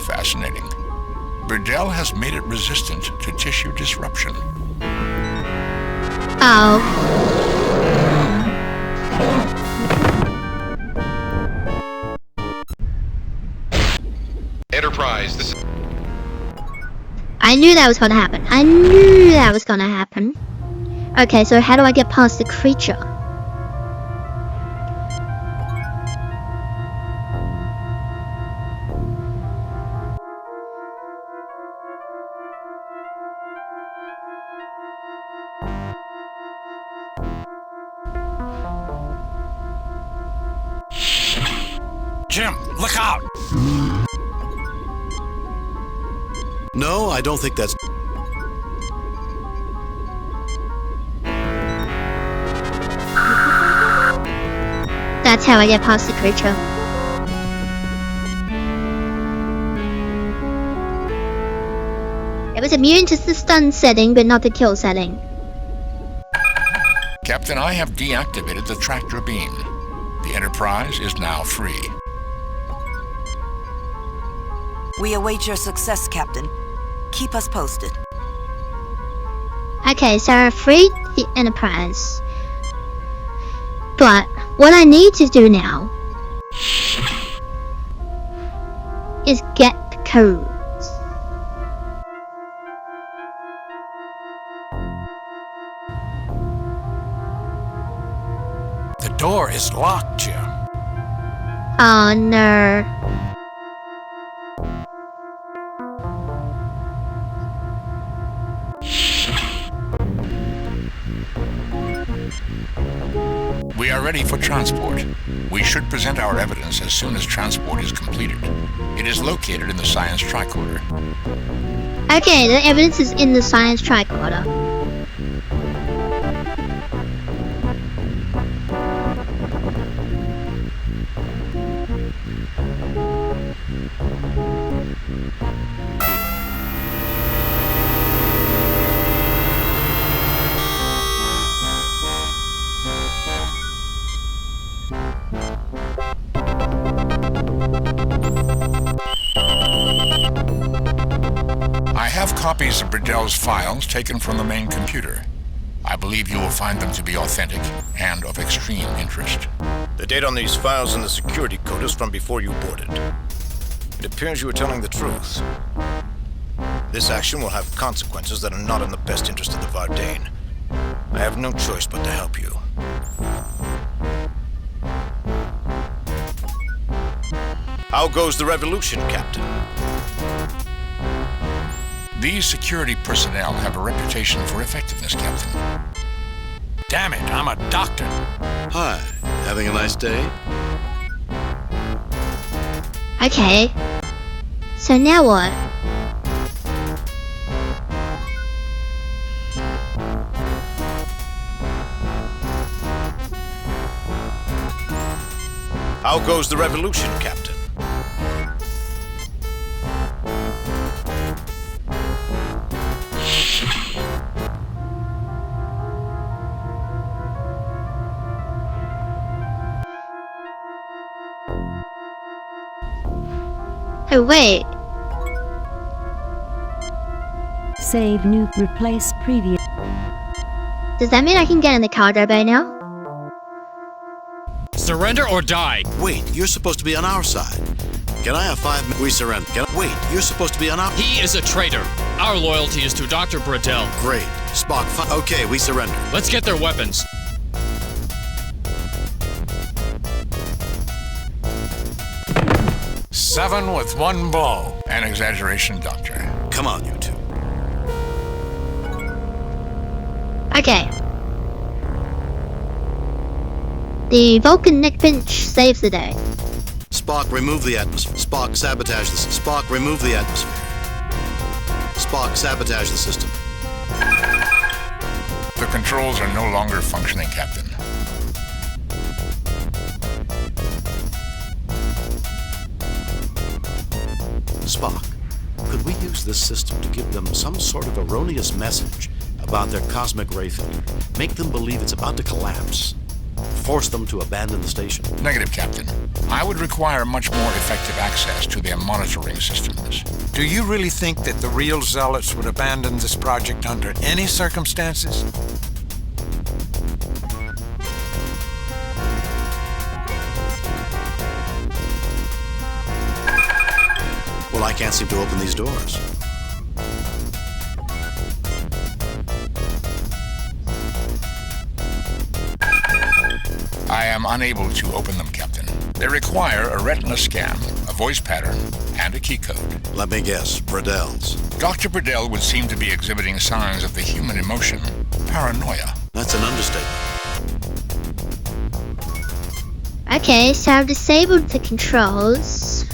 Fascinating. Burdell has made it resistant to tissue disruption. Oh. Enterprise, this is... I knew that was gonna happen. I knew that was gonna happen. Okay, so how do I get past the creature? Jim, look out! No, I don't think that's... That's how I get past the creature. It was immune to the stun setting, but not the kill setting. Captain, I have deactivated the tractor beam. The Enterprise is now free. We await your success, Captain. Keep us posted. Okay, so I freed the Enterprise. But what I need to do now is get the codes. The door is locked, Jim. Oh no. We are ready for transport. We should present our evidence as soon as transport is completed. It is located in the science tricorder. Okay, the evidence is in the science tricorder. I have copies of Burdell's files taken from the main computer. I believe you will find them to be authentic and of extreme interest. The date on these files and the security code is from before you boarded. It appears you are telling the truth. This action will have consequences that are not in the best interest of the Vardane. I have no choice but to help you. How goes the revolution, Captain? These security personnel have a reputation for effectiveness, Captain. Damn it, I'm a doctor. Hi, having a nice day? Okay. So now what? How goes the revolution, Captain? Oh wait. Save, nuke, replace previous. Does that mean I can get in the cargo bay now? Surrender or die. Wait, you're supposed to be on our side. Can I have 5 minutes? We surrender. Wait, you're supposed to be on our... He is a traitor. Our loyalty is to Dr. Burdell. Great. Spock, okay, we surrender. Let's get their weapons. Seven with one blow. An exaggeration, Doctor. Come on, you two. Okay. The Vulcan neck pinch saves the day. Spock, remove the atmosphere. Spock, sabotage the system. Spock, remove the atmosphere. Spock, sabotage the system. The controls are no longer functioning, Captain. Spock, could we use this system to give them some sort of erroneous message about their cosmic ray field? Make them believe it's about to collapse? Force them to abandon the station? Negative, Captain. I would require much more effective access to their monitoring systems. Do you really think that the real zealots would abandon this project under any circumstances? Well, I can't seem to open these doors. I am unable to open them, Captain. They require a retina scan, a voice pattern, and a key code. Let me guess, Bradell's. Dr. Bradell would seem to be exhibiting signs of the human emotion, paranoia. That's an understatement. Okay, so I've disabled the controls.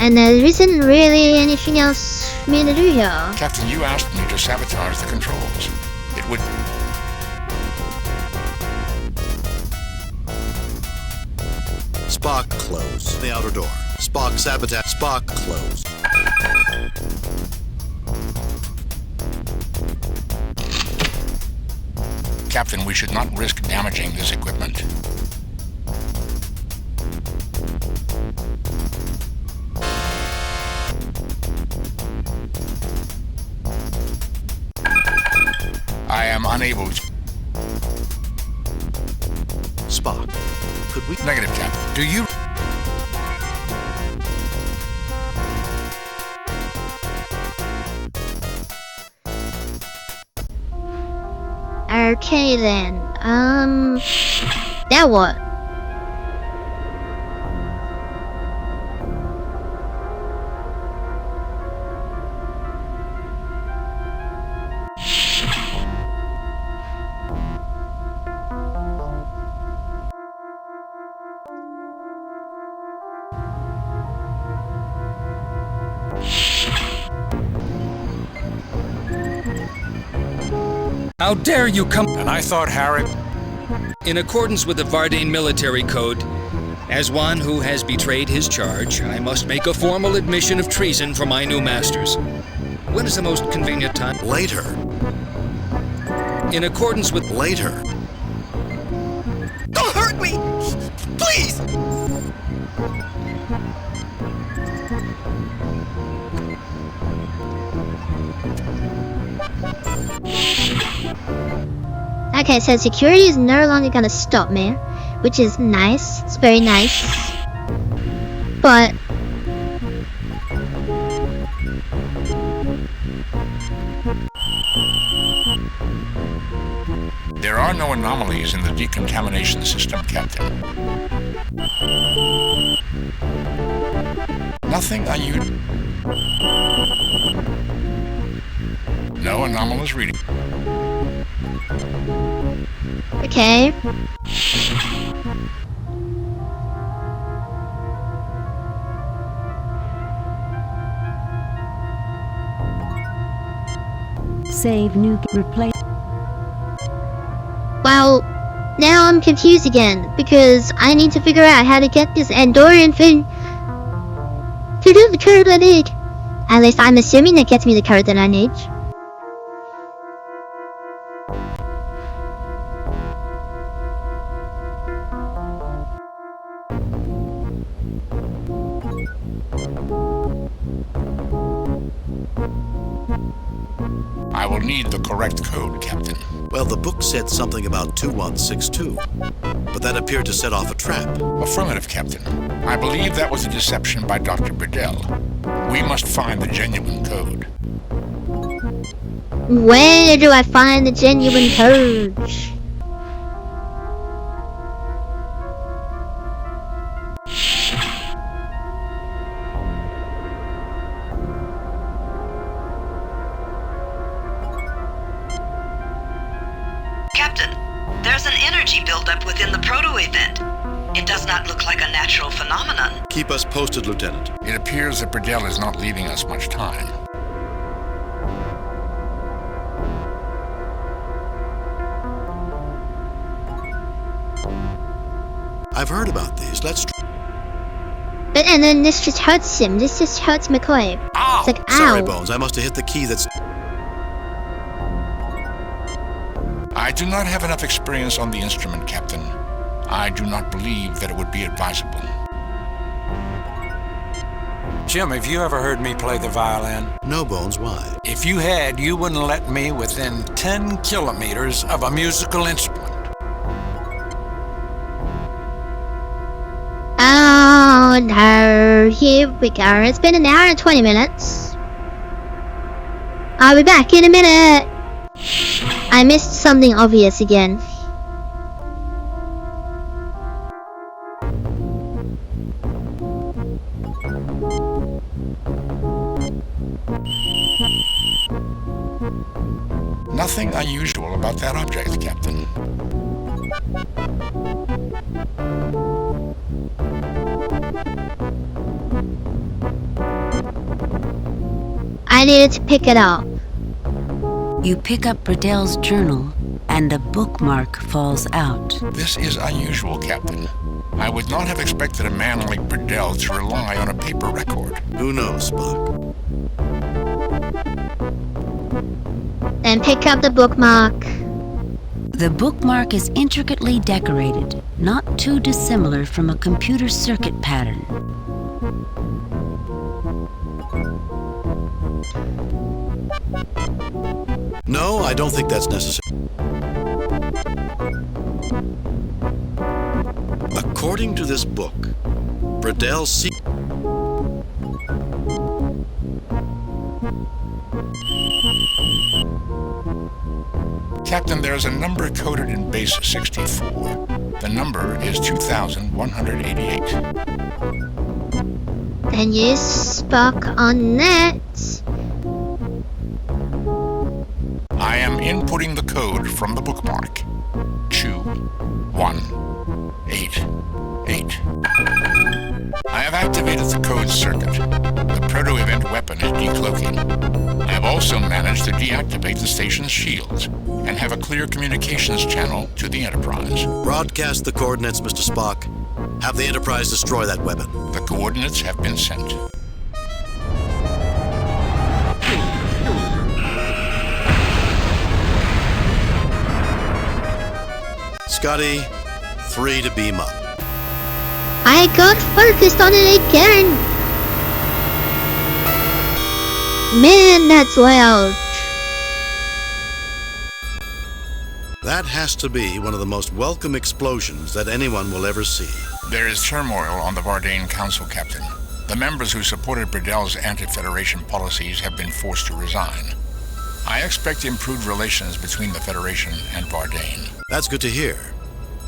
And there isn't really anything else for me to do here. Captain, you asked me to sabotage the controls. It would... Spock, close. The outer door. Spock, sabotage. Spock, close. Captain, we should not risk damaging this equipment. I am unable to... Spock, could we... Negative, Captain. Do you... Okay then, now what? How dare you come... And I thought Harry... In accordance with the Vardane Military Code, as one who has betrayed his charge, I must make a formal admission of treason for my new masters. When is the most convenient time? Later. In accordance with... Later. Don't hurt me! Please! Okay, so security is no longer gonna stop me, which is nice. It's very nice. But there are no anomalies in the decontamination system, Captain. Nothing unusual. No anomalous reading. okay. Save new replace. Well, now I'm confused again, because I need to figure out how to get this Andorian thing to do the code I need. At least I'm assuming it gets me the code that I need. I will need the correct code, Captain. Well, the book said something about 2162, but that appeared to set off a trap. Affirmative, Captain. I believe that was a deception by Dr. Burdell. We must find the genuine code. Where do I find the genuine code? Captain, there's an energy buildup within the proto-event. It does not look like a natural phenomenon. Keep us posted, Lieutenant. It appears that Burdell is not leaving us much time. I've heard about these. Let's... But And then this just hurts him. This just hurts McCoy. It's like, ow. Sorry, Bones. I must have hit the key that's... I do not have enough experience on the instrument, Captain. I do not believe that it would be advisable. Jim, have you ever heard me play the violin? No, Bones. Why? If you had, you wouldn't let me within 10 kilometers of a musical instrument. Oh no, here we go. It's been an hour and 20 minutes. I'll be back in a minute. I missed something obvious again. Nothing unusual about that object, Captain. I needed to pick it up. You pick up Bredell's journal, and a bookmark falls out. This is unusual, Captain. I would not have expected a man like Bredell to rely on a paper record. Who knows, Spock? And pick up the bookmark. The bookmark is intricately decorated, not too dissimilar from a computer circuit pattern. No, I don't think that's necessary. According to this book, Bredell Captain, there's a number coded in base 64. The number is 2188. Then use Spock on that. I am inputting the code from the bookmark. 2188. I have activated the code circuit. The proto-event weapon is decloaking. I have also managed to deactivate the station's shields and have a clear communications channel to the Enterprise. Broadcast the coordinates, Mr. Spock. Have the Enterprise destroy that weapon. The coordinates have been sent. Scotty, 3 to beam up. I got focused on it again. Man, that's loud. That has to be one of the most welcome explosions that anyone will ever see. There is turmoil on the Vardane Council, Captain. The members who supported Bredell's anti-Federation policies have been forced to resign. I expect improved relations between the Federation and Vardane. That's good to hear.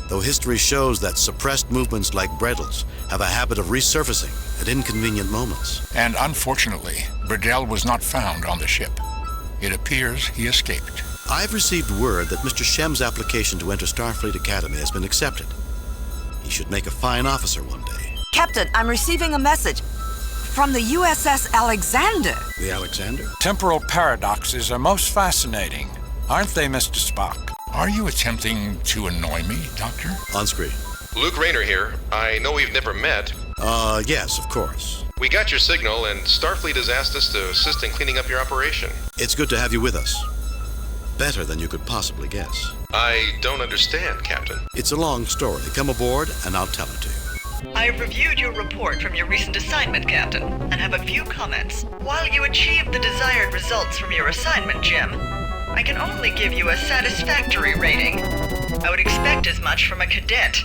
Though history shows that suppressed movements like Bredell's have a habit of resurfacing at inconvenient moments. And unfortunately, Bredell was not found on the ship. It appears he escaped. I've received word that Mr. Shem's application to enter Starfleet Academy has been accepted. He should make a fine officer one day. Captain, I'm receiving a message from the USS Alexander. The Alexander? Temporal paradoxes are most fascinating, aren't they, Mr. Spock? Are you attempting to annoy me, Doctor? On screen. Luke Rayner here. I know we've never met. Yes, of course. We got your signal, and Starfleet has asked us to assist in cleaning up your operation. It's good to have you with us. Better than you could possibly guess. I don't understand, Captain. It's a long story. Come aboard, and I'll tell it to you. I have reviewed your report from your recent assignment, Captain, and have a few comments. While you achieved the desired results from your assignment, Jim, I can only give you a satisfactory rating. I would expect as much from a cadet.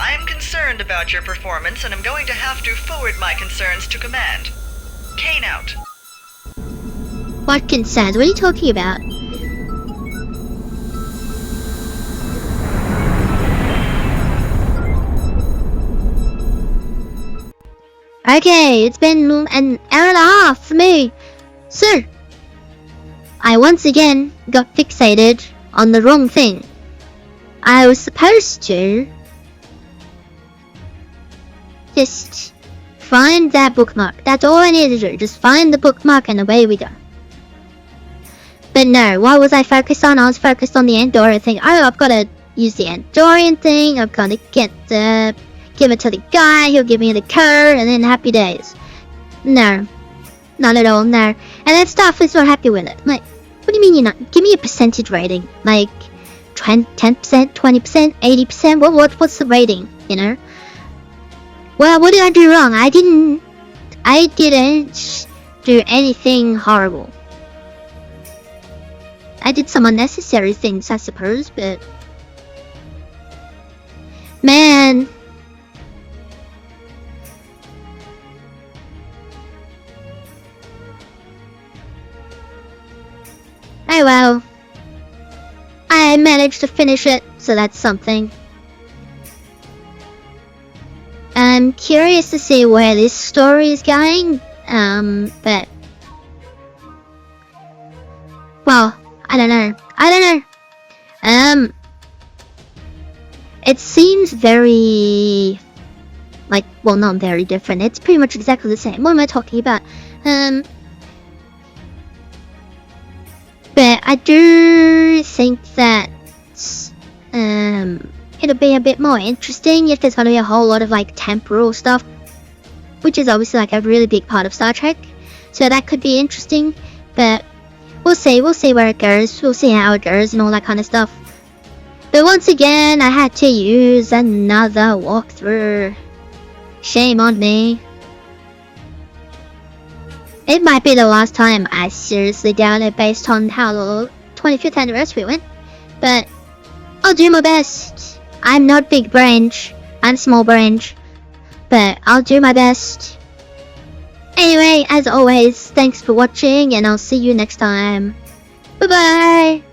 I am concerned about your performance, and I'm going to have to forward my concerns to command. Kane out. What concerns? What are you talking about? Okay, it's been an hour and a half for me. So, I once again got fixated on the wrong thing. I was supposed to just find that bookmark. That's all I needed to do. Just find the bookmark and away we go. But no, what was I focused on? I was focused on the Andorian thing. Oh, I've got to use the Andorian thing. I've got to get give it to the guy, he'll give me the code, and then happy days. No. Not at all, no. And then Starfleet's not happy with it. Like, what do you mean you're not? Give me a percentage rating. Like, 10%, 20%, 80%? What's the rating, you know? Well, what did I do wrong? I didn't do anything horrible. I did some unnecessary things, I suppose, but... Man... Oh well. I managed to finish it, so that's something. I'm curious to see where this story is going, but... Well, I don't know. It seems very... Like, well, not very different. It's pretty much exactly the same. What am I talking about? But I do think that it'll be a bit more interesting if there's gonna be a whole lot of like temporal stuff, which is obviously like a really big part of Star Trek. So that could be interesting, but we'll see where it goes. We'll see how it goes and all that kind of stuff. But once again, I had to use another walkthrough. Shame on me. It might be the last time I seriously doubt it based on how the 25th anniversary went, but I'll do my best. I'm not big brained, I'm small brained, but I'll do my best. Anyway, as always, thanks for watching and I'll see you next time. Bye bye!